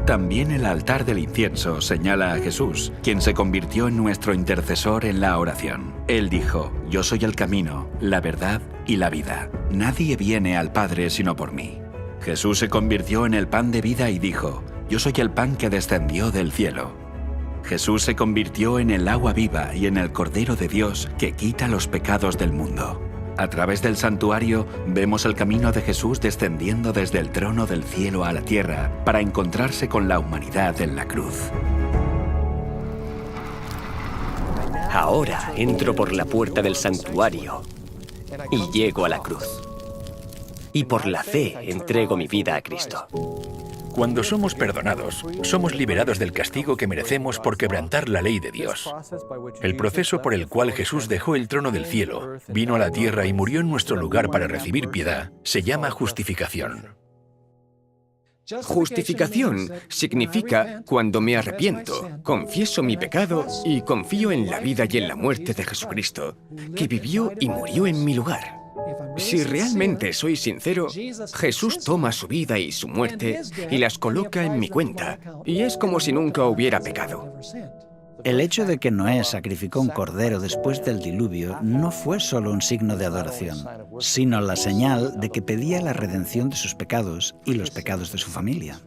También el altar del incienso señala a Jesús, quien se convirtió en nuestro intercesor en la oración. Él dijo: «Yo soy el camino, la verdad y la vida. Nadie viene al Padre sino por mí». Jesús se convirtió en el pan de vida y dijo: «Yo soy el pan que descendió del cielo». Jesús se convirtió en el agua viva y en el Cordero de Dios que quita los pecados del mundo. A través del santuario vemos el camino de Jesús descendiendo desde el trono del cielo a la tierra para encontrarse con la humanidad en la cruz. Ahora entro por la puerta del santuario y llego a la cruz. Y por la fe entrego mi vida a Cristo. Cuando somos perdonados, somos liberados del castigo que merecemos por quebrantar la ley de Dios. El proceso por el cual Jesús dejó el trono del cielo, vino a la tierra y murió en nuestro lugar para recibir piedad, se llama justificación. Justificación significa cuando me arrepiento, confieso mi pecado y confío en la vida y en la muerte de Jesucristo, que vivió y murió en mi lugar. Si realmente soy sincero, Jesús toma su vida y su muerte y las coloca en mi cuenta, y es como si nunca hubiera pecado. El hecho de que Noé sacrificó un cordero después del diluvio no fue solo un signo de adoración, sino la señal de que pedía la redención de sus pecados y los pecados de su familia.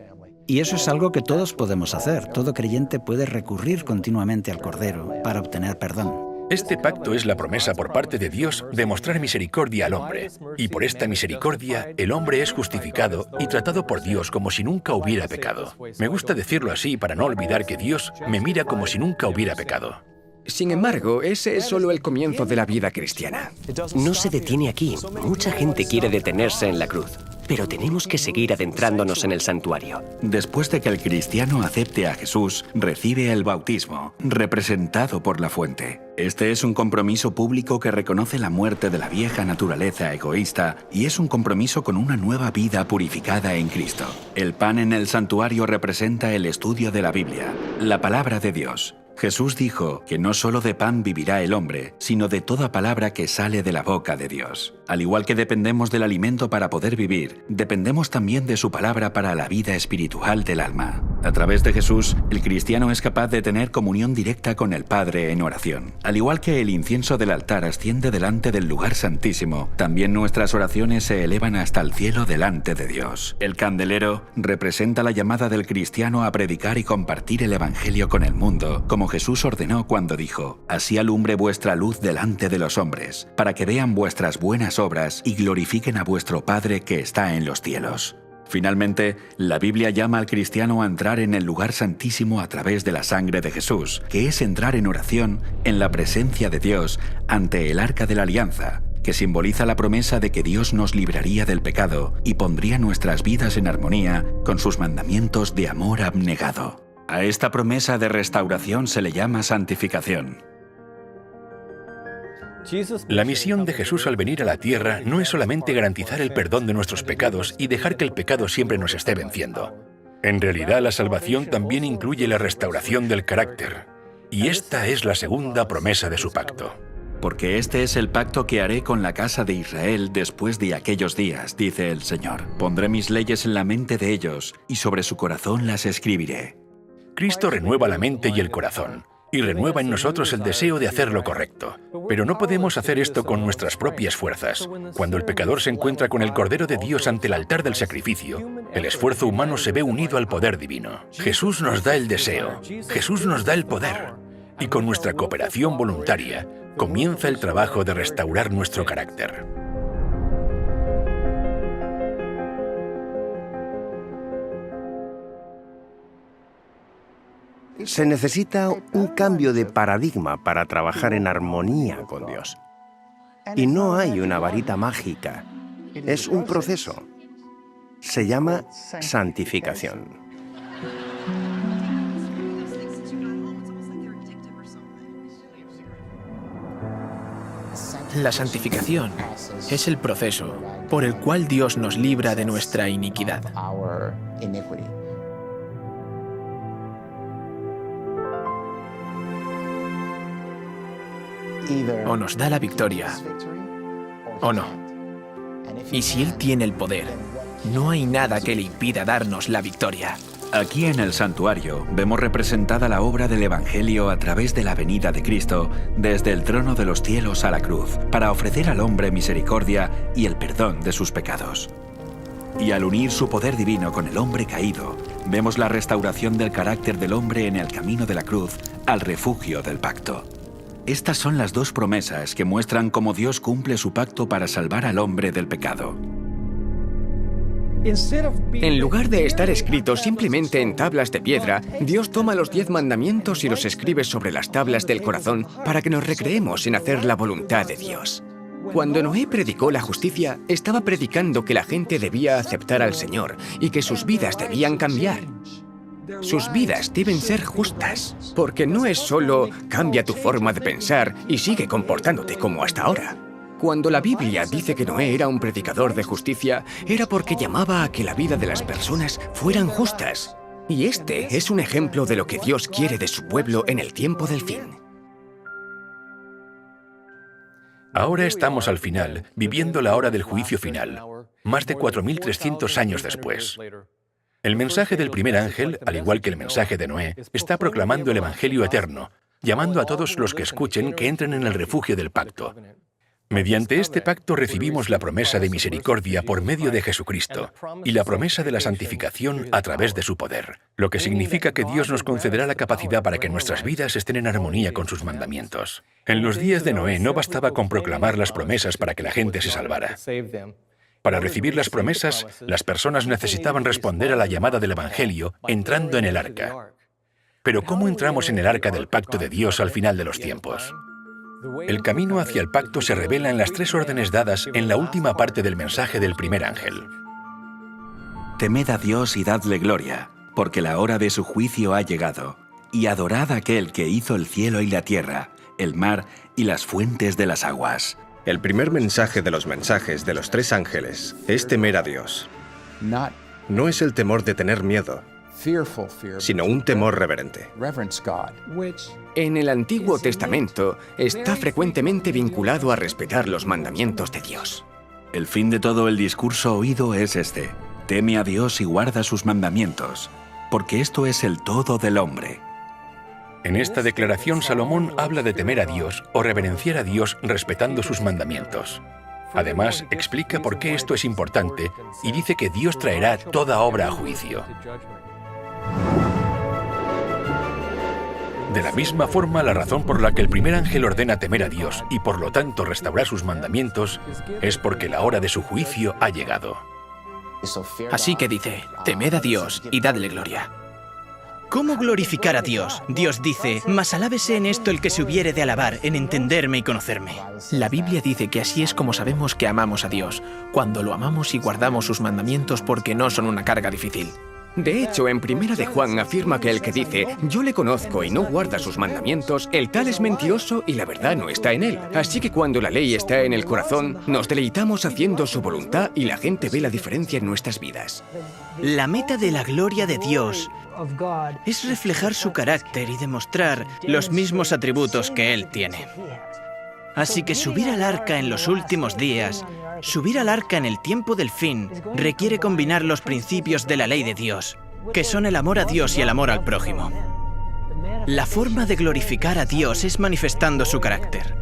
Y eso es algo que todos podemos hacer. Todo creyente puede recurrir continuamente al cordero para obtener perdón. Este pacto es la promesa por parte de Dios de mostrar misericordia al hombre, y por esta misericordia el hombre es justificado y tratado por Dios como si nunca hubiera pecado. Me gusta decirlo así para no olvidar que Dios me mira como si nunca hubiera pecado. Sin embargo, ese es solo el comienzo de la vida cristiana. No se detiene aquí. Mucha gente quiere detenerse en la cruz, pero tenemos que seguir adentrándonos en el santuario. Después de que el cristiano acepte a Jesús, recibe el bautismo, representado por la fuente. Este es un compromiso público que reconoce la muerte de la vieja naturaleza egoísta y es un compromiso con una nueva vida purificada en Cristo. El pan en el santuario representa el estudio de la Biblia, la palabra de Dios. Jesús dijo que no solo de pan vivirá el hombre, sino de toda palabra que sale de la boca de Dios. Al igual que dependemos del alimento para poder vivir, dependemos también de su palabra para la vida espiritual del alma. A través de Jesús, el cristiano es capaz de tener comunión directa con el Padre en oración. Al igual que el incienso del altar asciende delante del lugar santísimo, también nuestras oraciones se elevan hasta el cielo delante de Dios. El candelero representa la llamada del cristiano a predicar y compartir el Evangelio con el mundo, como Jesús ordenó cuando dijo: «Así alumbre vuestra luz delante de los hombres, para que vean vuestras buenas obras y glorifiquen a vuestro Padre que está en los cielos». Finalmente, la Biblia llama al cristiano a entrar en el lugar santísimo a través de la sangre de Jesús, que es entrar en oración en la presencia de Dios ante el arca de la alianza, que simboliza la promesa de que Dios nos libraría del pecado y pondría nuestras vidas en armonía con sus mandamientos de amor abnegado. A esta promesa de restauración se le llama santificación. La misión de Jesús al venir a la tierra no es solamente garantizar el perdón de nuestros pecados y dejar que el pecado siempre nos esté venciendo. En realidad, la salvación también incluye la restauración del carácter. Y esta es la segunda promesa de su pacto. Porque este es el pacto que haré con la casa de Israel después de aquellos días, dice el Señor. Pondré mis leyes en la mente de ellos y sobre su corazón las escribiré. Cristo renueva la mente y el corazón, y renueva en nosotros el deseo de hacer lo correcto. Pero no podemos hacer esto con nuestras propias fuerzas. Cuando el pecador se encuentra con el Cordero de Dios ante el altar del sacrificio, el esfuerzo humano se ve unido al poder divino. Jesús nos da el deseo, Jesús nos da el poder, y con nuestra cooperación voluntaria, comienza el trabajo de restaurar nuestro carácter. Se necesita un cambio de paradigma para trabajar en armonía con Dios. Y no hay una varita mágica. Es un proceso. Se llama santificación. La santificación es el proceso por el cual Dios nos libra de nuestra iniquidad. O nos da la victoria, o no. Y si Él tiene el poder, no hay nada que le impida darnos la victoria. Aquí en el santuario vemos representada la obra del Evangelio a través de la venida de Cristo desde el trono de los cielos a la cruz, para ofrecer al hombre misericordia y el perdón de sus pecados. Y al unir su poder divino con el hombre caído, vemos la restauración del carácter del hombre en el camino de la cruz al refugio del pacto. Estas son las dos promesas que muestran cómo Dios cumple su pacto para salvar al hombre del pecado. En lugar de estar escritos simplemente en tablas de piedra, Dios toma los 10 mandamientos y los escribe sobre las tablas del corazón para que nos recreemos en hacer la voluntad de Dios. Cuando Noé predicó la justicia, estaba predicando que la gente debía aceptar al Señor y que sus vidas debían cambiar. Sus vidas deben ser justas, porque no es solo cambia tu forma de pensar y sigue comportándote como hasta ahora. Cuando la Biblia dice que Noé era un predicador de justicia, era porque llamaba a que la vida de las personas fueran justas. Y este es un ejemplo de lo que Dios quiere de su pueblo en el tiempo del fin. Ahora estamos al final, viviendo la hora del juicio final, más de 4.300 años después. El mensaje del primer ángel, al igual que el mensaje de Noé, está proclamando el Evangelio eterno, llamando a todos los que escuchen que entren en el refugio del pacto. Mediante este pacto recibimos la promesa de misericordia por medio de Jesucristo y la promesa de la santificación a través de su poder, lo que significa que Dios nos concederá la capacidad para que nuestras vidas estén en armonía con sus mandamientos. En los días de Noé no bastaba con proclamar las promesas para que la gente se salvara. Para recibir las promesas, las personas necesitaban responder a la llamada del Evangelio entrando en el arca. Pero ¿cómo entramos en el arca del pacto de Dios al final de los tiempos? El camino hacia el pacto se revela en las 3 órdenes dadas en la última parte del mensaje del primer ángel. Temed a Dios y dadle gloria, porque la hora de su juicio ha llegado, y adorad a aquel que hizo el cielo y la tierra, el mar y las fuentes de las aguas. El primer mensaje de los mensajes de los 3 ángeles es temer a Dios. No es el temor de tener miedo, sino un temor reverente. En el Antiguo Testamento está frecuentemente vinculado a respetar los mandamientos de Dios. El fin de todo el discurso oído es este: teme a Dios y guarda sus mandamientos, porque esto es el todo del hombre. En esta declaración, Salomón habla de temer a Dios o reverenciar a Dios respetando sus mandamientos. Además, explica por qué esto es importante y dice que Dios traerá toda obra a juicio. De la misma forma, la razón por la que el primer ángel ordena temer a Dios y por lo tanto restaurar sus mandamientos es porque la hora de su juicio ha llegado. Así que dice, temed a Dios y dadle gloria. ¿Cómo glorificar a Dios? Dios dice, mas alábese en esto el que se hubiere de alabar, en entenderme y conocerme. La Biblia dice que así es como sabemos que amamos a Dios, cuando lo amamos y guardamos sus mandamientos porque no son una carga difícil. De hecho, en Primera de Juan afirma que el que dice, yo le conozco y no guarda sus mandamientos, el tal es mentiroso y la verdad no está en él. Así que cuando la ley está en el corazón, nos deleitamos haciendo su voluntad y la gente ve la diferencia en nuestras vidas. La meta de la gloria de Dios es reflejar su carácter y demostrar los mismos atributos que Él tiene. Así que subir al arca en los últimos días, subir al arca en el tiempo del fin, requiere combinar los principios de la ley de Dios, que son el amor a Dios y el amor al prójimo. La forma de glorificar a Dios es manifestando su carácter.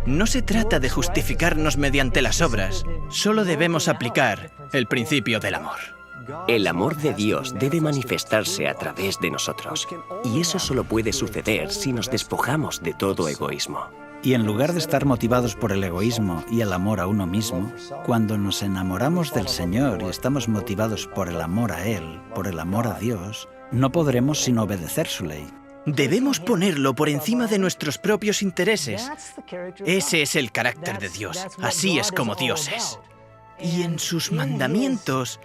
No se trata de justificarnos mediante las obras, solo debemos aplicar el principio del amor. El amor de Dios debe manifestarse a través de nosotros, y eso solo puede suceder si nos despojamos de todo egoísmo. Y en lugar de estar motivados por el egoísmo y el amor a uno mismo, cuando nos enamoramos del Señor y estamos motivados por el amor a Él, por el amor a Dios, no podremos sino obedecer su ley. Debemos ponerlo por encima de nuestros propios intereses. Ese es el carácter de Dios. Así es como Dios es. Y en sus mandamientos,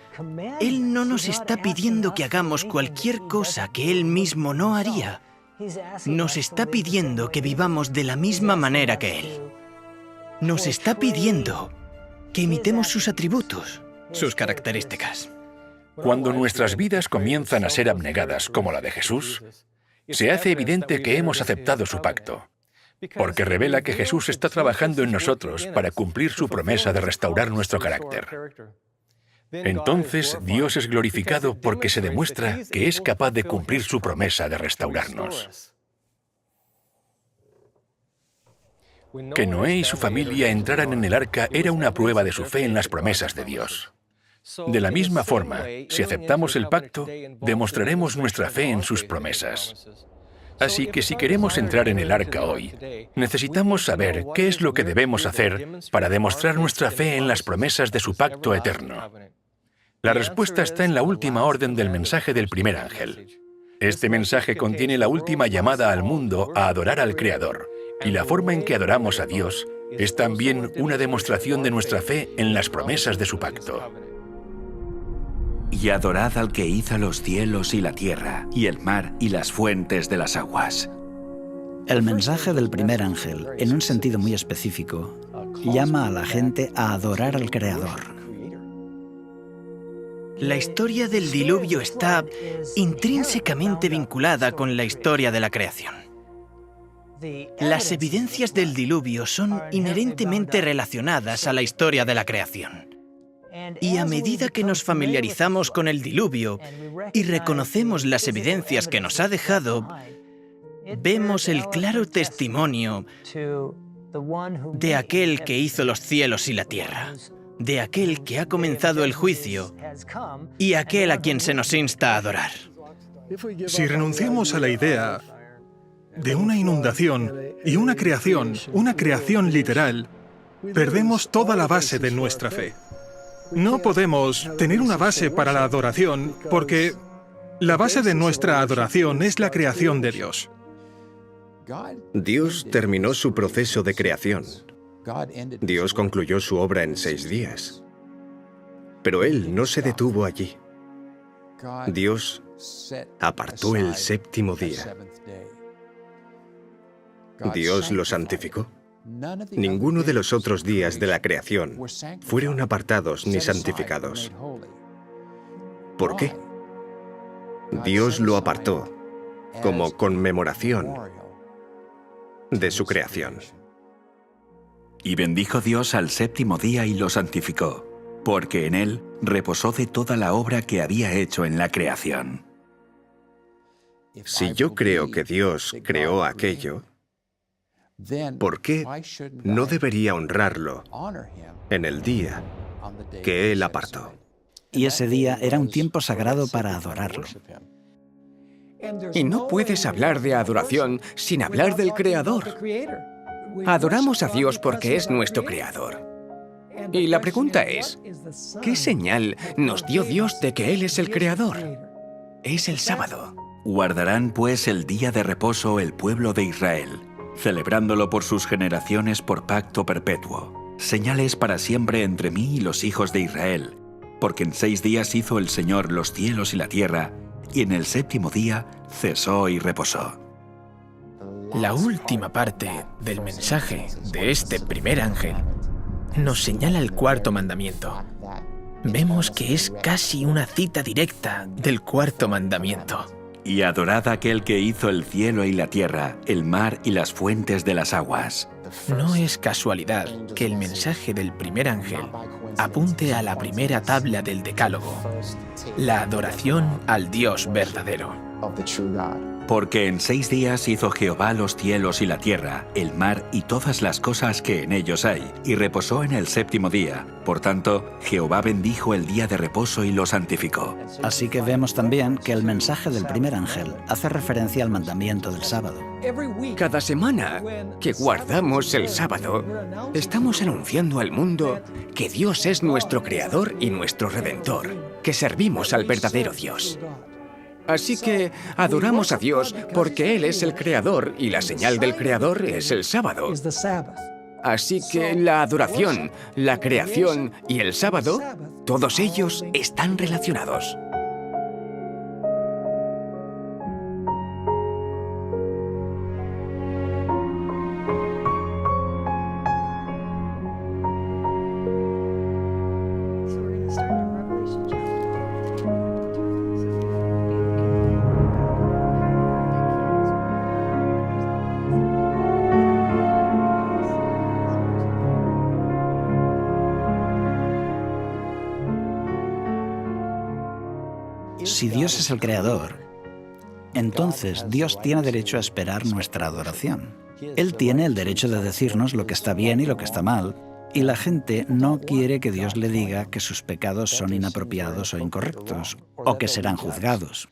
Él no nos está pidiendo que hagamos cualquier cosa que Él mismo no haría. Nos está pidiendo que vivamos de la misma manera que Él. Nos está pidiendo que imitemos sus atributos, sus características. Cuando nuestras vidas comienzan a ser abnegadas como la de Jesús, se hace evidente que hemos aceptado su pacto, porque revela que Jesús está trabajando en nosotros para cumplir su promesa de restaurar nuestro carácter. Entonces, Dios es glorificado porque se demuestra que es capaz de cumplir su promesa de restaurarnos. Que Noé y su familia entraran en el arca era una prueba de su fe en las promesas de Dios. De la misma forma, si aceptamos el pacto, demostraremos nuestra fe en sus promesas. Así que si queremos entrar en el arca hoy, necesitamos saber qué es lo que debemos hacer para demostrar nuestra fe en las promesas de su pacto eterno. La respuesta está en la última orden del mensaje del primer ángel. Este mensaje contiene la última llamada al mundo a adorar al Creador, y la forma en que adoramos a Dios es también una demostración de nuestra fe en las promesas de su pacto. Y adorad al que hizo los cielos y la tierra, y el mar y las fuentes de las aguas. El mensaje del primer ángel, en un sentido muy específico, llama a la gente a adorar al Creador. La historia del diluvio está intrínsecamente vinculada con la historia de la creación. Las evidencias del diluvio son inherentemente relacionadas a la historia de la creación. Y a medida que nos familiarizamos con el diluvio y reconocemos las evidencias que nos ha dejado, vemos el claro testimonio de aquel que hizo los cielos y la tierra, de aquel que ha comenzado el juicio y aquel a quien se nos insta a adorar. Si renunciamos a la idea de una inundación y una creación literal, perdemos toda la base de nuestra fe. No podemos tener una base para la adoración porque la base de nuestra adoración es la creación de Dios. Dios terminó su proceso de creación. Dios concluyó su obra en 6 días. Pero Él no se detuvo allí. Dios apartó el 7º día. Dios lo santificó. Ninguno de los otros días de la creación fueron apartados ni santificados. ¿Por qué? Dios lo apartó como conmemoración de su creación. Y bendijo Dios al 7º día y lo santificó, porque en él reposó de toda la obra que había hecho en la creación. Si yo creo que Dios creó aquello, ¿por qué no debería honrarlo en el día que Él apartó? Y ese día era un tiempo sagrado para adorarlo. Y no puedes hablar de adoración sin hablar del Creador. Adoramos a Dios porque es nuestro Creador. Y la pregunta es, ¿qué señal nos dio Dios de que Él es el Creador? Es el sábado. Guardarán pues el día de reposo el pueblo de Israel, celebrándolo por sus generaciones por pacto perpetuo. Señales para siempre entre mí y los hijos de Israel. porque en 6 días hizo el Señor los cielos y la tierra, y en el séptimo día cesó y reposó. La última parte del mensaje de este primer ángel nos señala el cuarto mandamiento. Vemos que es casi una cita directa del cuarto mandamiento. Y adorad a aquel que hizo el cielo y la tierra, el mar y las fuentes de las aguas. No es casualidad que el mensaje del primer ángel apunte a la primera tabla del Decálogo, la adoración al Dios verdadero. Porque en 6 días hizo Jehová los cielos y la tierra, el mar y todas las cosas que en ellos hay, y reposó en el séptimo día. Por tanto, Jehová bendijo el día de reposo y lo santificó. Así que vemos también que el mensaje del primer ángel hace referencia al mandamiento del sábado. Cada semana que guardamos el sábado, estamos anunciando al mundo que Dios es nuestro Creador y nuestro Redentor, que servimos al verdadero Dios. Así que adoramos a Dios porque Él es el Creador y la señal del Creador es el sábado. Así que la adoración, la creación y el sábado, todos ellos están relacionados. Si Dios es el creador, entonces Dios tiene derecho a esperar nuestra adoración. Él tiene el derecho de decirnos lo que está bien y lo que está mal, y la gente no quiere que Dios le diga que sus pecados son inapropiados o incorrectos, o que serán juzgados.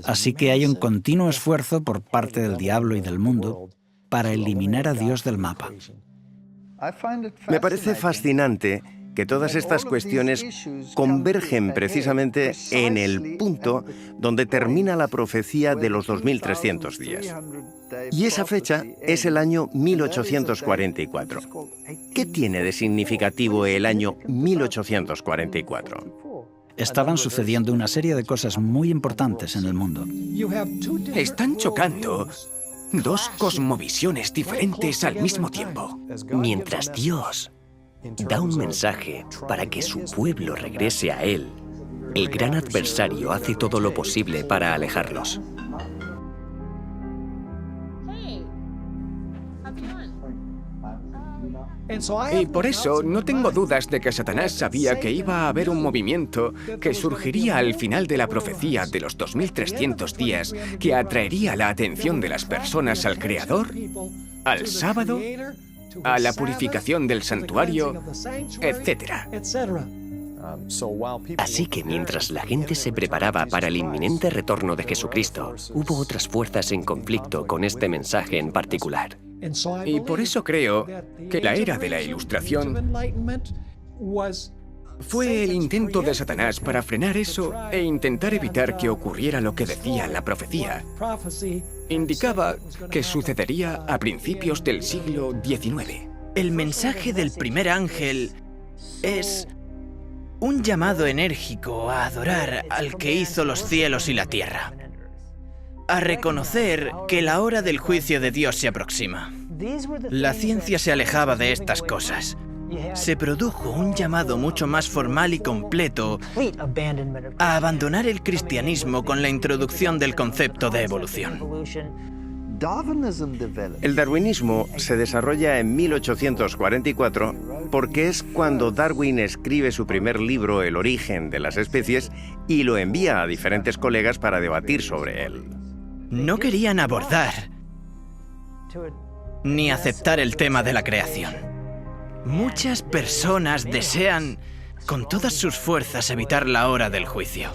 Así que hay un continuo esfuerzo por parte del diablo y del mundo para eliminar a Dios del mapa. Me parece fascinante que todas estas cuestiones convergen precisamente en el punto donde termina la profecía de los 2300 días. Y esa fecha es el año 1844. ¿Qué tiene de significativo el año 1844? Estaban sucediendo una serie de cosas muy importantes en el mundo. Están chocando dos cosmovisiones diferentes al mismo tiempo. Mientras Dios da un mensaje para que su pueblo regrese a Él, el gran adversario hace todo lo posible para alejarlos. Y por eso no tengo dudas de que Satanás sabía que iba a haber un movimiento que surgiría al final de la profecía de los 2300 días que atraería la atención de las personas al Creador, al sábado, a la purificación del santuario, etc. Así que mientras la gente se preparaba para el inminente retorno de Jesucristo, hubo otras fuerzas en conflicto con este mensaje en particular. Y por eso creo que la era de la Ilustración fue el intento de Satanás para frenar eso e intentar evitar que ocurriera lo que decía la profecía. Indicaba que sucedería a principios del siglo XIX. El mensaje del primer ángel es un llamado enérgico a adorar al que hizo los cielos y la tierra, a reconocer que la hora del juicio de Dios se aproxima. La ciencia se alejaba de estas cosas. Se produjo un llamado mucho más formal y completo a abandonar el cristianismo con la introducción del concepto de evolución. El darwinismo se desarrolla en 1844 porque es cuando Darwin escribe su primer libro, El origen de las especies, y lo envía a diferentes colegas para debatir sobre él. No querían abordar ni aceptar el tema de la creación. Muchas personas desean con todas sus fuerzas evitar la hora del juicio.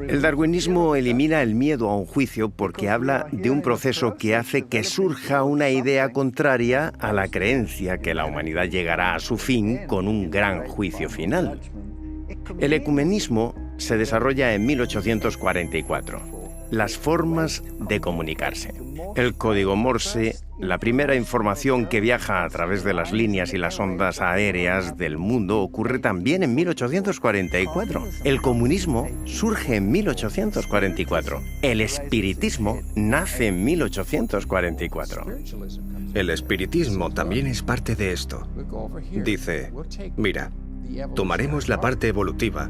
El darwinismo elimina el miedo a un juicio porque habla de un proceso que hace que surja una idea contraria a la creencia que la humanidad llegará a su fin con un gran juicio final. El ecumenismo se desarrolla en 1844. las formas de comunicarse. El código Morse, la primera información que viaja a través de las líneas y las ondas aéreas del mundo, ocurre también en 1844. El comunismo surge en 1844. El espiritismo nace en 1844. El espiritismo también es parte de esto. Dice, mira, tomaremos la parte evolutiva,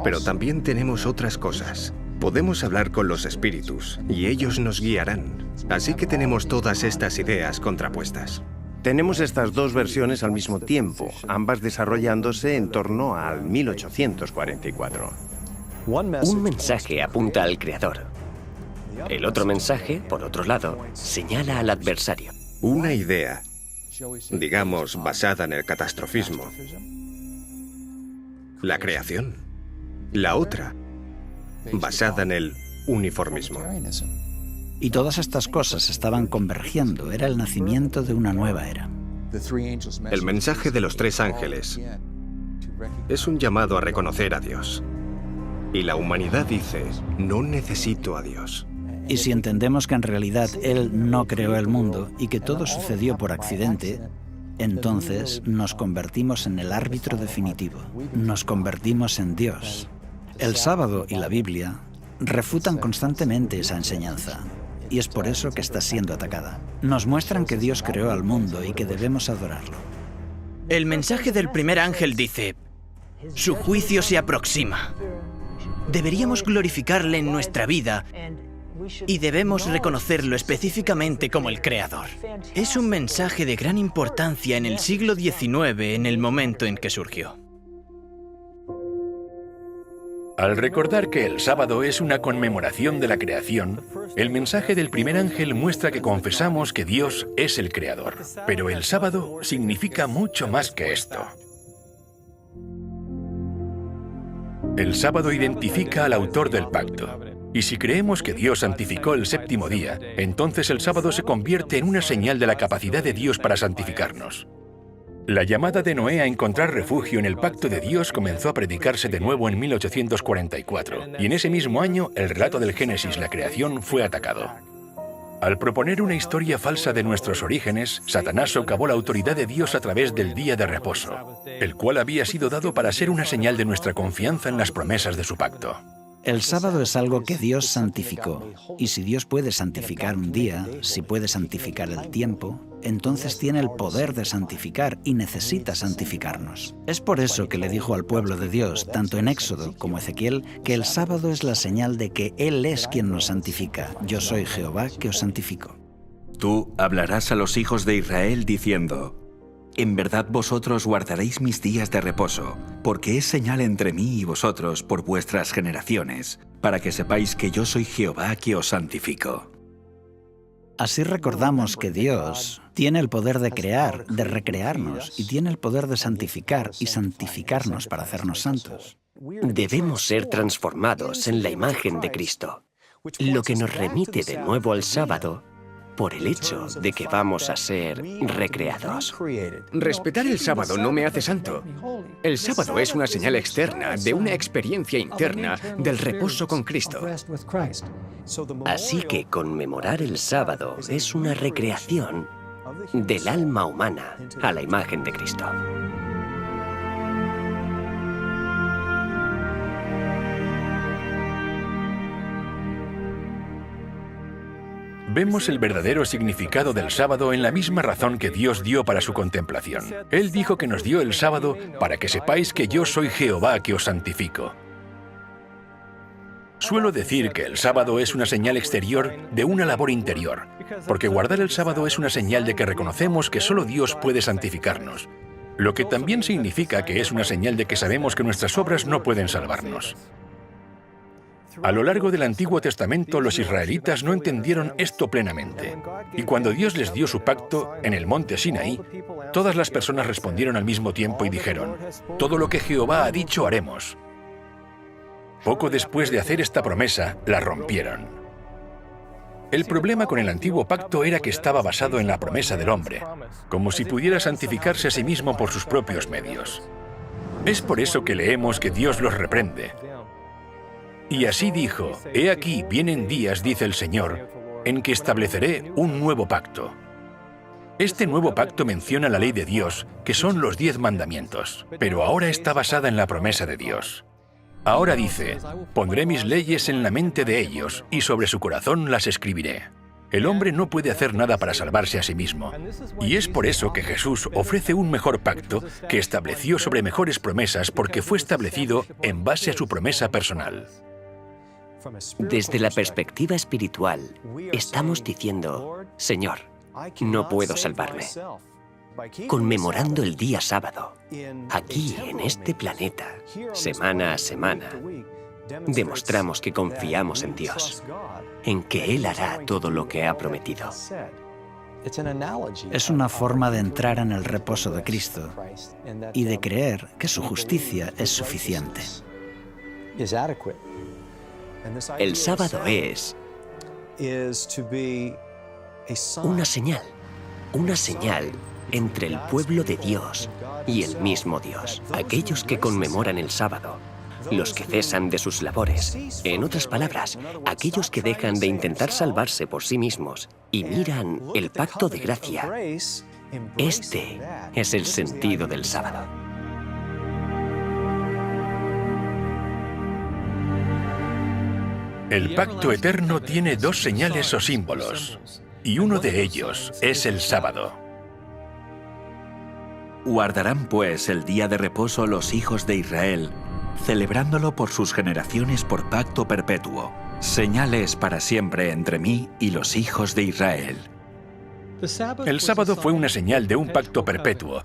pero también tenemos otras cosas. Podemos hablar con los espíritus y ellos nos guiarán. Así que tenemos todas estas ideas contrapuestas. Tenemos estas dos versiones al mismo tiempo, ambas desarrollándose en torno al 1844. Un mensaje apunta al creador. El otro mensaje, por otro lado, señala al adversario. Una idea, digamos, basada en el catastrofismo. La creación. La otra, basada en el uniformismo. Y todas estas cosas estaban convergiendo. Era el nacimiento de una nueva era. El mensaje de los tres ángeles es un llamado a reconocer a Dios. Y la humanidad dice, no necesito a Dios. Y si entendemos que en realidad Él no creó el mundo y que todo sucedió por accidente, entonces nos convertimos en el árbitro definitivo. Nos convertimos en Dios. El sábado y la Biblia refutan constantemente esa enseñanza. Y es por eso que está siendo atacada. Nos muestran que Dios creó al mundo y que debemos adorarlo. El mensaje del primer ángel dice, su juicio se aproxima. Deberíamos glorificarle en nuestra vida y debemos reconocerlo específicamente como el Creador. Es un mensaje de gran importancia en el siglo XIX, en el momento en que surgió. Al recordar que el sábado es una conmemoración de la creación, el mensaje del primer ángel muestra que confesamos que Dios es el creador. Pero el sábado significa mucho más que esto. El sábado identifica al autor del pacto. Y si creemos que Dios santificó el séptimo día, entonces el sábado se convierte en una señal de la capacidad de Dios para santificarnos. La llamada de Noé a encontrar refugio en el pacto de Dios comenzó a predicarse de nuevo en 1844, y en ese mismo año el relato del Génesis, la creación, fue atacado. Al proponer una historia falsa de nuestros orígenes, Satanás socavó la autoridad de Dios a través del día de reposo, el cual había sido dado para ser una señal de nuestra confianza en las promesas de su pacto. El sábado es algo que Dios santificó. Y si Dios puede santificar un día, si puede santificar el tiempo, entonces tiene el poder de santificar y necesita santificarnos. Es por eso que le dijo al pueblo de Dios, tanto en Éxodo como Ezequiel, que el sábado es la señal de que Él es quien nos santifica. Yo soy Jehová que os santifico. Tú hablarás a los hijos de Israel diciendo, en verdad vosotros guardaréis mis días de reposo, porque es señal entre mí y vosotros por vuestras generaciones, para que sepáis que yo soy Jehová que os santifico. Así recordamos que Dios tiene el poder de crear, de recrearnos, y tiene el poder de santificar y santificarnos para hacernos santos. Debemos ser transformados en la imagen de Cristo, lo que nos remite de nuevo al sábado por el hecho de que vamos a ser recreados. Respetar el sábado no me hace santo. El sábado es una señal externa de una experiencia interna del reposo con Cristo. Así que conmemorar el sábado es una recreación del alma humana a la imagen de Cristo. Vemos el verdadero significado del sábado en la misma razón que Dios dio para su contemplación. Él dijo que nos dio el sábado para que sepáis que yo soy Jehová que os santifico. Suelo decir que el sábado es una señal exterior de una labor interior, porque guardar el sábado es una señal de que reconocemos que solo Dios puede santificarnos, lo que también significa que es una señal de que sabemos que nuestras obras no pueden salvarnos. A lo largo del Antiguo Testamento, los israelitas no entendieron esto plenamente. Y cuando Dios les dio su pacto en el monte Sinaí, todas las personas respondieron al mismo tiempo y dijeron, todo lo que Jehová ha dicho haremos. Poco después de hacer esta promesa, la rompieron. El problema con el antiguo pacto era que estaba basado en la promesa del hombre, como si pudiera santificarse a sí mismo por sus propios medios. Es por eso que leemos que Dios los reprende. Y así dijo, «He aquí, vienen días, dice el Señor, en que estableceré un nuevo pacto». Este nuevo pacto menciona la ley de Dios, que son los 10 mandamientos, pero ahora está basada en la promesa de Dios. Ahora dice, «Pondré mis leyes en la mente de ellos, y sobre su corazón las escribiré». El hombre no puede hacer nada para salvarse a sí mismo. Y es por eso que Jesús ofrece un mejor pacto que estableció sobre mejores promesas porque fue establecido en base a su promesa personal. Desde la perspectiva espiritual, estamos diciendo, Señor, no puedo salvarme. Conmemorando el día sábado, aquí en este planeta, semana a semana, demostramos que confiamos en Dios, en que Él hará todo lo que ha prometido. Es una forma de entrar en el reposo de Cristo y de creer que su justicia es suficiente. El sábado es una señal entre el pueblo de Dios y el mismo Dios. Aquellos que conmemoran el sábado, los que cesan de sus labores, en otras palabras, aquellos que dejan de intentar salvarse por sí mismos y miran el pacto de gracia. Este es el sentido del sábado. El pacto eterno tiene 2 señales o símbolos, y uno de ellos es el sábado. Guardarán pues el día de reposo los hijos de Israel, celebrándolo por sus generaciones por pacto perpetuo. Señales para siempre entre mí y los hijos de Israel. El sábado fue una señal de un pacto perpetuo,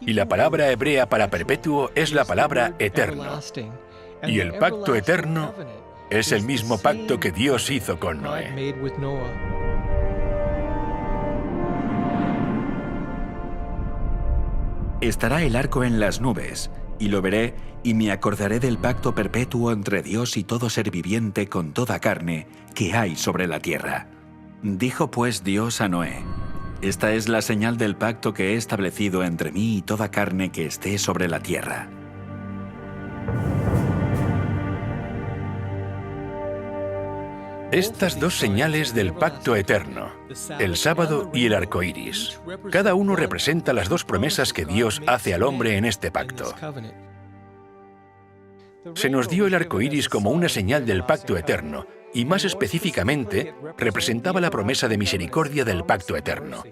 y la palabra hebrea para perpetuo es la palabra eterno. Y el pacto eterno es el mismo pacto que Dios hizo con Noé. Estará el arco en las nubes, y lo veré, y me acordaré del pacto perpetuo entre Dios y todo ser viviente con toda carne que hay sobre la tierra. Dijo pues Dios a Noé, «Esta es la señal del pacto que he establecido entre mí y toda carne que esté sobre la tierra». Estas 2 señales del pacto eterno, el sábado y el arco iris, cada uno representa las 2 promesas que Dios hace al hombre en este pacto. Se nos dio el arco iris como una señal del pacto eterno, y más específicamente, representaba la promesa de misericordia del pacto eterno.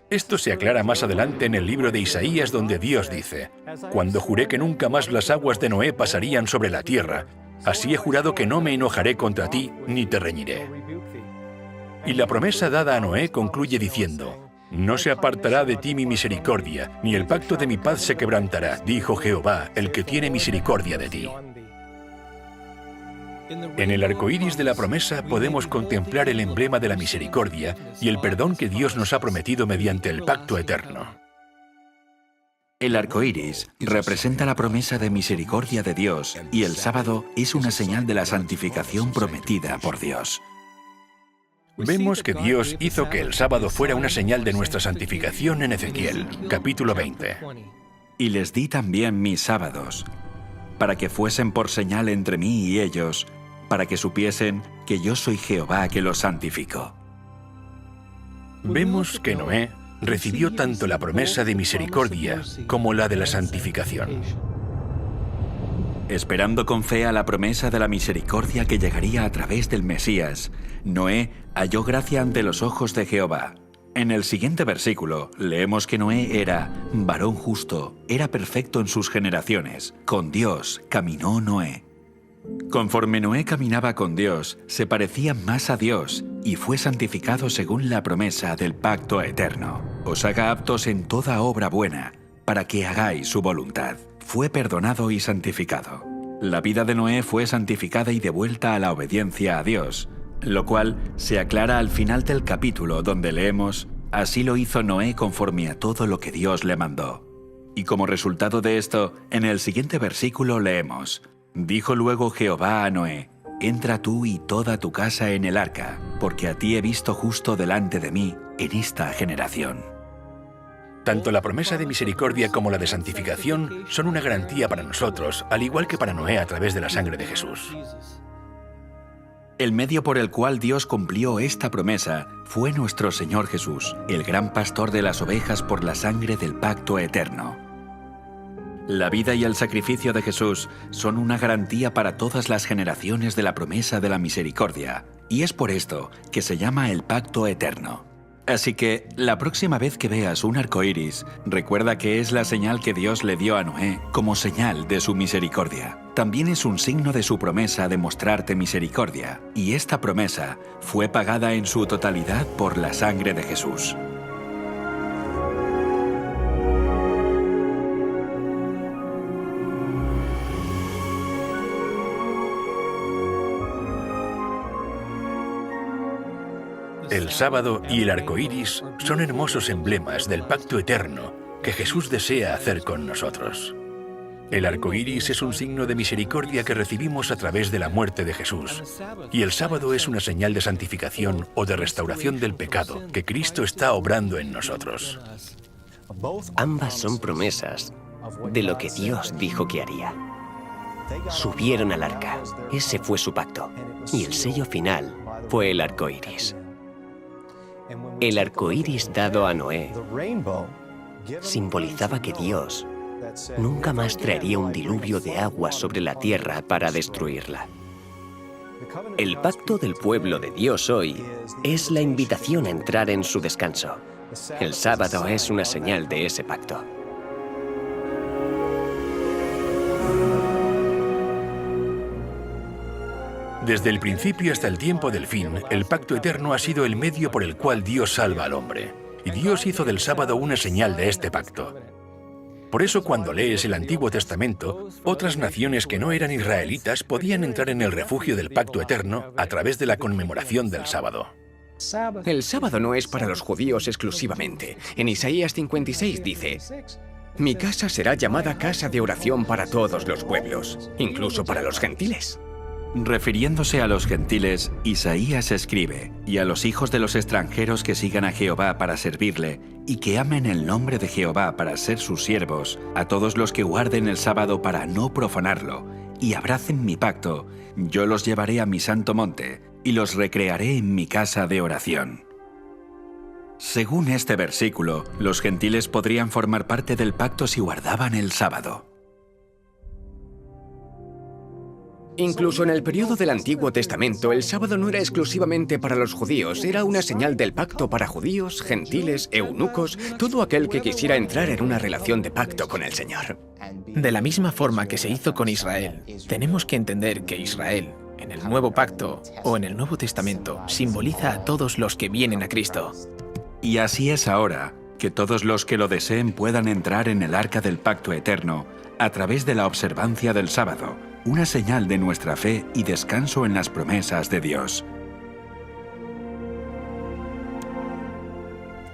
Esto se aclara más adelante en el libro de Isaías, donde Dios dice, «Cuando juré que nunca más las aguas de Noé pasarían sobre la tierra, así he jurado que no me enojaré contra ti, ni te reñiré». Y la promesa dada a Noé concluye diciendo, «No se apartará de ti mi misericordia, ni el pacto de mi paz se quebrantará, dijo Jehová, el que tiene misericordia de ti». En el arco iris de la promesa podemos contemplar el emblema de la misericordia y el perdón que Dios nos ha prometido mediante el pacto eterno. El arco iris representa la promesa de misericordia de Dios y el sábado es una señal de la santificación prometida por Dios. Vemos que Dios hizo que el sábado fuera una señal de nuestra santificación en Ezequiel, capítulo 20. Y les di también mis sábados, para que fuesen por señal entre mí y ellos, para que supiesen que yo soy Jehová que los santifico. Vemos que Noé recibió tanto la promesa de misericordia como la de la santificación. Esperando con fe a la promesa de la misericordia que llegaría a través del Mesías, Noé halló gracia ante los ojos de Jehová. En el siguiente versículo leemos que Noé era varón justo, era perfecto en sus generaciones. Con Dios caminó Noé. Conforme Noé caminaba con Dios, se parecía más a Dios y fue santificado según la promesa del pacto eterno. Os haga aptos en toda obra buena, para que hagáis su voluntad. Fue perdonado y santificado. La vida de Noé fue santificada y devuelta a la obediencia a Dios, lo cual se aclara al final del capítulo donde leemos, así lo hizo Noé conforme a todo lo que Dios le mandó. Y como resultado de esto, en el siguiente versículo leemos, dijo luego Jehová a Noé, entra tú y toda tu casa en el arca, porque a ti he visto justo delante de mí en esta generación. Tanto la promesa de misericordia como la de santificación son una garantía para nosotros, al igual que para Noé a través de la sangre de Jesús. El medio por el cual Dios cumplió esta promesa fue nuestro Señor Jesús, el gran pastor de las ovejas por la sangre del pacto eterno. La vida y el sacrificio de Jesús son una garantía para todas las generaciones de la promesa de la misericordia, y es por esto que se llama el pacto eterno. Así que, la próxima vez que veas un arco iris, recuerda que es la señal que Dios le dio a Noé como señal de su misericordia. También es un signo de su promesa de mostrarte misericordia, y esta promesa fue pagada en su totalidad por la sangre de Jesús. El sábado y el arco iris son hermosos emblemas del pacto eterno que Jesús desea hacer con nosotros. El arco iris es un signo de misericordia que recibimos a través de la muerte de Jesús, y el sábado es una señal de santificación o de restauración del pecado que Cristo está obrando en nosotros. Ambas son promesas de lo que Dios dijo que haría. Subieron al arca, ese fue su pacto, y el sello final fue el arco iris. El arco iris dado a Noé simbolizaba que Dios nunca más traería un diluvio de agua sobre la tierra para destruirla. El pacto del pueblo de Dios hoy es la invitación a entrar en su descanso. El sábado es una señal de ese pacto. Desde el principio hasta el tiempo del fin, el pacto eterno ha sido el medio por el cual Dios salva al hombre. Y Dios hizo del sábado una señal de este pacto. Por eso cuando lees el Antiguo Testamento, otras naciones que no eran israelitas podían entrar en el refugio del pacto eterno a través de la conmemoración del sábado. El sábado no es para los judíos exclusivamente. En Isaías 56 dice: «Mi casa será llamada casa de oración para todos los pueblos, incluso para los gentiles». Refiriéndose a los gentiles, Isaías escribe: «Y a los hijos de los extranjeros que sigan a Jehová para servirle, y que amen el nombre de Jehová para ser sus siervos, a todos los que guarden el sábado para no profanarlo, y abracen mi pacto, yo los llevaré a mi santo monte, y los recrearé en mi casa de oración». Según este versículo, los gentiles podrían formar parte del pacto si guardaban el sábado. Incluso en el periodo del Antiguo Testamento, el sábado no era exclusivamente para los judíos, era una señal del pacto para judíos, gentiles, eunucos, todo aquel que quisiera entrar en una relación de pacto con el Señor. De la misma forma que se hizo con Israel, tenemos que entender que Israel, en el Nuevo Pacto o en el Nuevo Testamento, simboliza a todos los que vienen a Cristo. Y así es ahora, que todos los que lo deseen puedan entrar en el arca del pacto eterno a través de la observancia del sábado, una señal de nuestra fe y descanso en las promesas de Dios.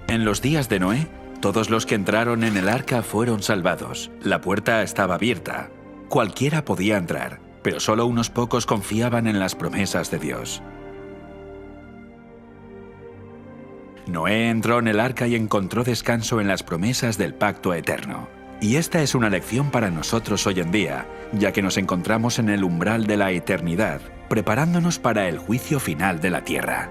En los días de Noé, todos los que entraron en el arca fueron salvados. La puerta estaba abierta. Cualquiera podía entrar, pero solo unos pocos confiaban en las promesas de Dios. Noé entró en el arca y encontró descanso en las promesas del pacto eterno. Y esta es una lección para nosotros hoy en día, ya que nos encontramos en el umbral de la eternidad, preparándonos para el juicio final de la tierra.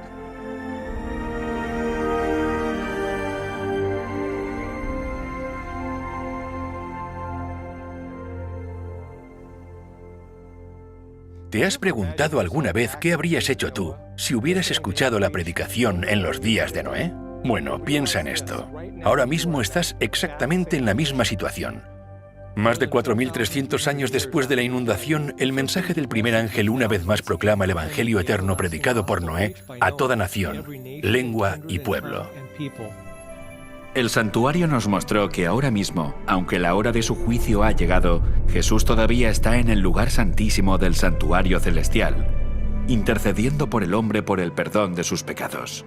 ¿Te has preguntado alguna vez qué habrías hecho tú si hubieras escuchado la predicación en los días de Noé? Bueno, piensa en esto. Ahora mismo estás exactamente en la misma situación. Más de 4.300 años después de la inundación, el mensaje del primer ángel una vez más proclama el Evangelio eterno predicado por Noé a toda nación, lengua y pueblo. El santuario nos mostró que ahora mismo, aunque la hora de su juicio ha llegado, Jesús todavía está en el lugar santísimo del santuario celestial, intercediendo por el hombre por el perdón de sus pecados.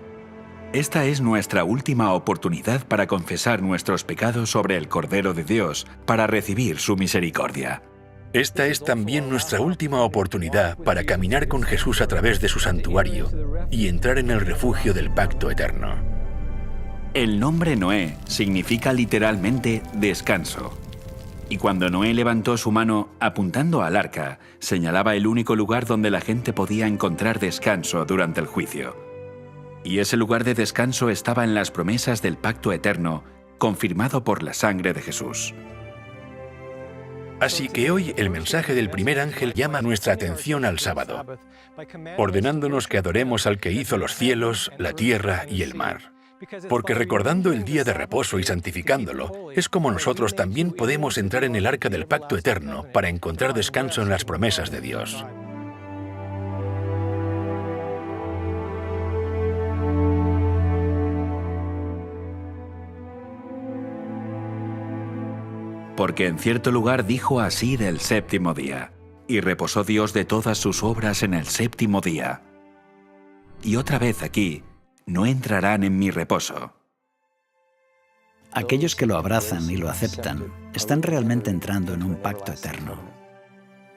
Esta es nuestra última oportunidad para confesar nuestros pecados sobre el Cordero de Dios, para recibir su misericordia. Esta es también nuestra última oportunidad para caminar con Jesús a través de su santuario y entrar en el refugio del pacto eterno. El nombre Noé significa literalmente descanso. Y cuando Noé levantó su mano apuntando al arca, señalaba el único lugar donde la gente podía encontrar descanso durante el juicio. Y ese lugar de descanso estaba en las promesas del pacto eterno, confirmado por la sangre de Jesús. Así que hoy el mensaje del primer ángel llama nuestra atención al sábado, ordenándonos que adoremos al que hizo los cielos, la tierra y el mar. Porque recordando el día de reposo y santificándolo, es como nosotros también podemos entrar en el arca del pacto eterno para encontrar descanso en las promesas de Dios. Porque en cierto lugar dijo así del séptimo día, y reposó Dios de todas sus obras en el séptimo día. Y otra vez aquí, no entrarán en mi reposo. Aquellos que lo abrazan y lo aceptan están realmente entrando en un pacto eterno.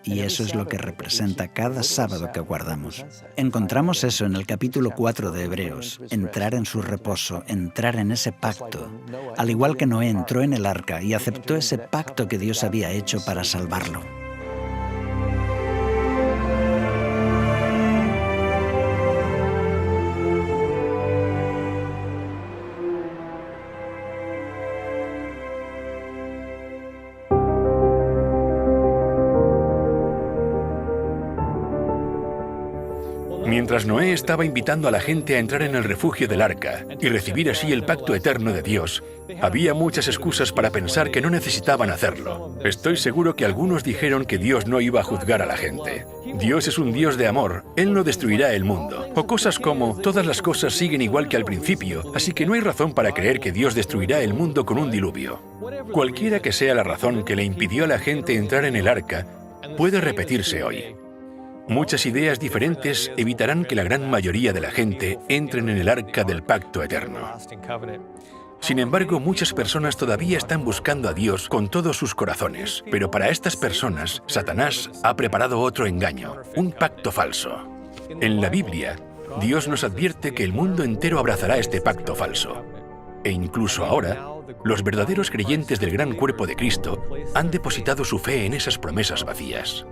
Y eso es lo que representa cada sábado que guardamos. Encontramos eso en el capítulo 4 de Hebreos, entrar en su reposo, entrar en ese pacto. Al igual que Noé entró en el arca y aceptó ese pacto que Dios había hecho para salvarlo. Mientras Noé estaba invitando a la gente a entrar en el refugio del arca y recibir así el pacto eterno de Dios, había muchas excusas para pensar que no necesitaban hacerlo. Estoy seguro que algunos dijeron que Dios no iba a juzgar a la gente. Dios es un Dios de amor, Él no destruirá el mundo. O cosas como, todas las cosas siguen igual que al principio, así que no hay razón para creer que Dios destruirá el mundo con un diluvio. Cualquiera que sea la razón que le impidió a la gente entrar en el arca, puede repetirse hoy. Muchas ideas diferentes evitarán que la gran mayoría de la gente entren en el arca del pacto eterno. Sin embargo, muchas personas todavía están buscando a Dios con todos sus corazones, pero para estas personas, Satanás ha preparado otro engaño, un pacto falso. En la Biblia, Dios nos advierte que el mundo entero abrazará este pacto falso. E incluso ahora, los verdaderos creyentes del gran cuerpo de Cristo han depositado su fe en esas promesas vacías.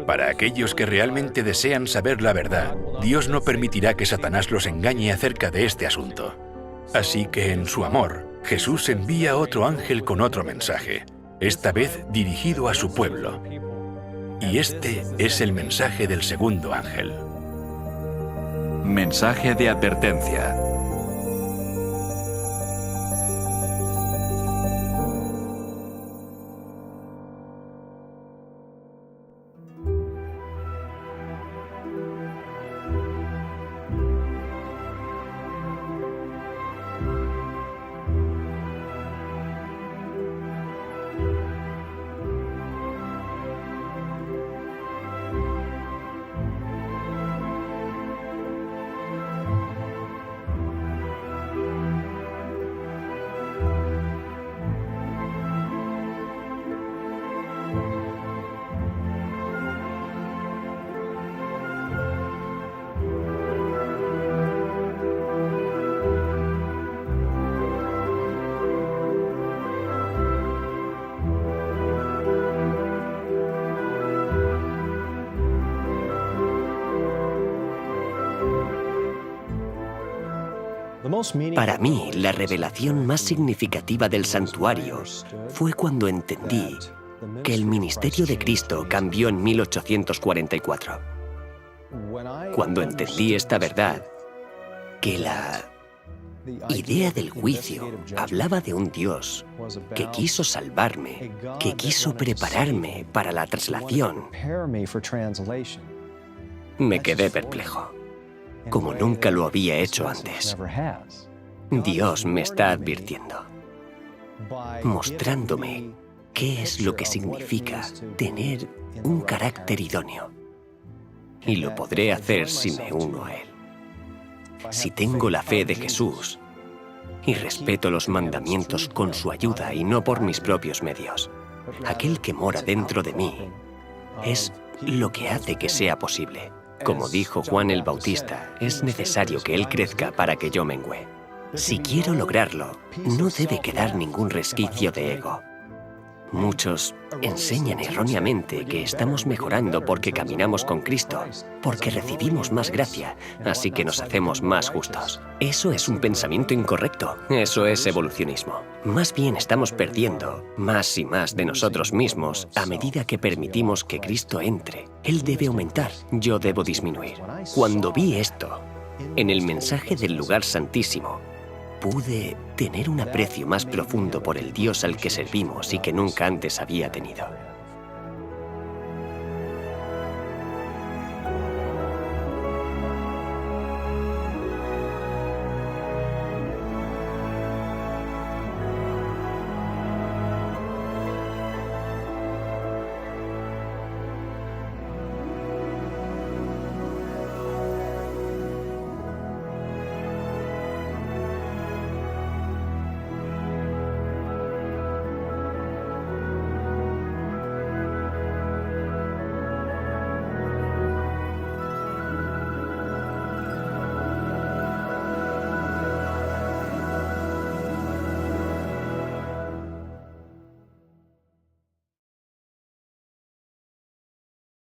Para aquellos que realmente desean saber la verdad, Dios no permitirá que Satanás los engañe acerca de este asunto. Así que en su amor, Jesús envía a otro ángel con otro mensaje, esta vez dirigido a su pueblo. Y este es el mensaje del segundo ángel. Mensaje de advertencia. Para mí, la revelación más significativa del santuario fue cuando entendí que el ministerio de Cristo cambió en 1844. Cuando entendí esta verdad, que la idea del juicio hablaba de un Dios que quiso salvarme, que quiso prepararme para la traslación, me quedé perplejo, como nunca lo había hecho antes. Dios me está advirtiendo, mostrándome qué es lo que significa tener un carácter idóneo. Y lo podré hacer si me uno a Él. Si tengo la fe de Jesús y respeto los mandamientos con su ayuda y no por mis propios medios, aquel que mora dentro de mí es lo que hace que sea posible. Como dijo Juan el Bautista, es necesario que Él crezca para que yo mengüe. Si quiero lograrlo, no debe quedar ningún resquicio de ego. Muchos enseñan erróneamente que estamos mejorando porque caminamos con Cristo, porque recibimos más gracia, así que nos hacemos más justos. Eso es un pensamiento incorrecto, eso es evolucionismo. Más bien estamos perdiendo más y más de nosotros mismos a medida que permitimos que Cristo entre. Él debe aumentar, yo debo disminuir. Cuando vi esto, en el mensaje del lugar santísimo, pude tener un aprecio más profundo por el Dios al que servimos y que nunca antes había tenido.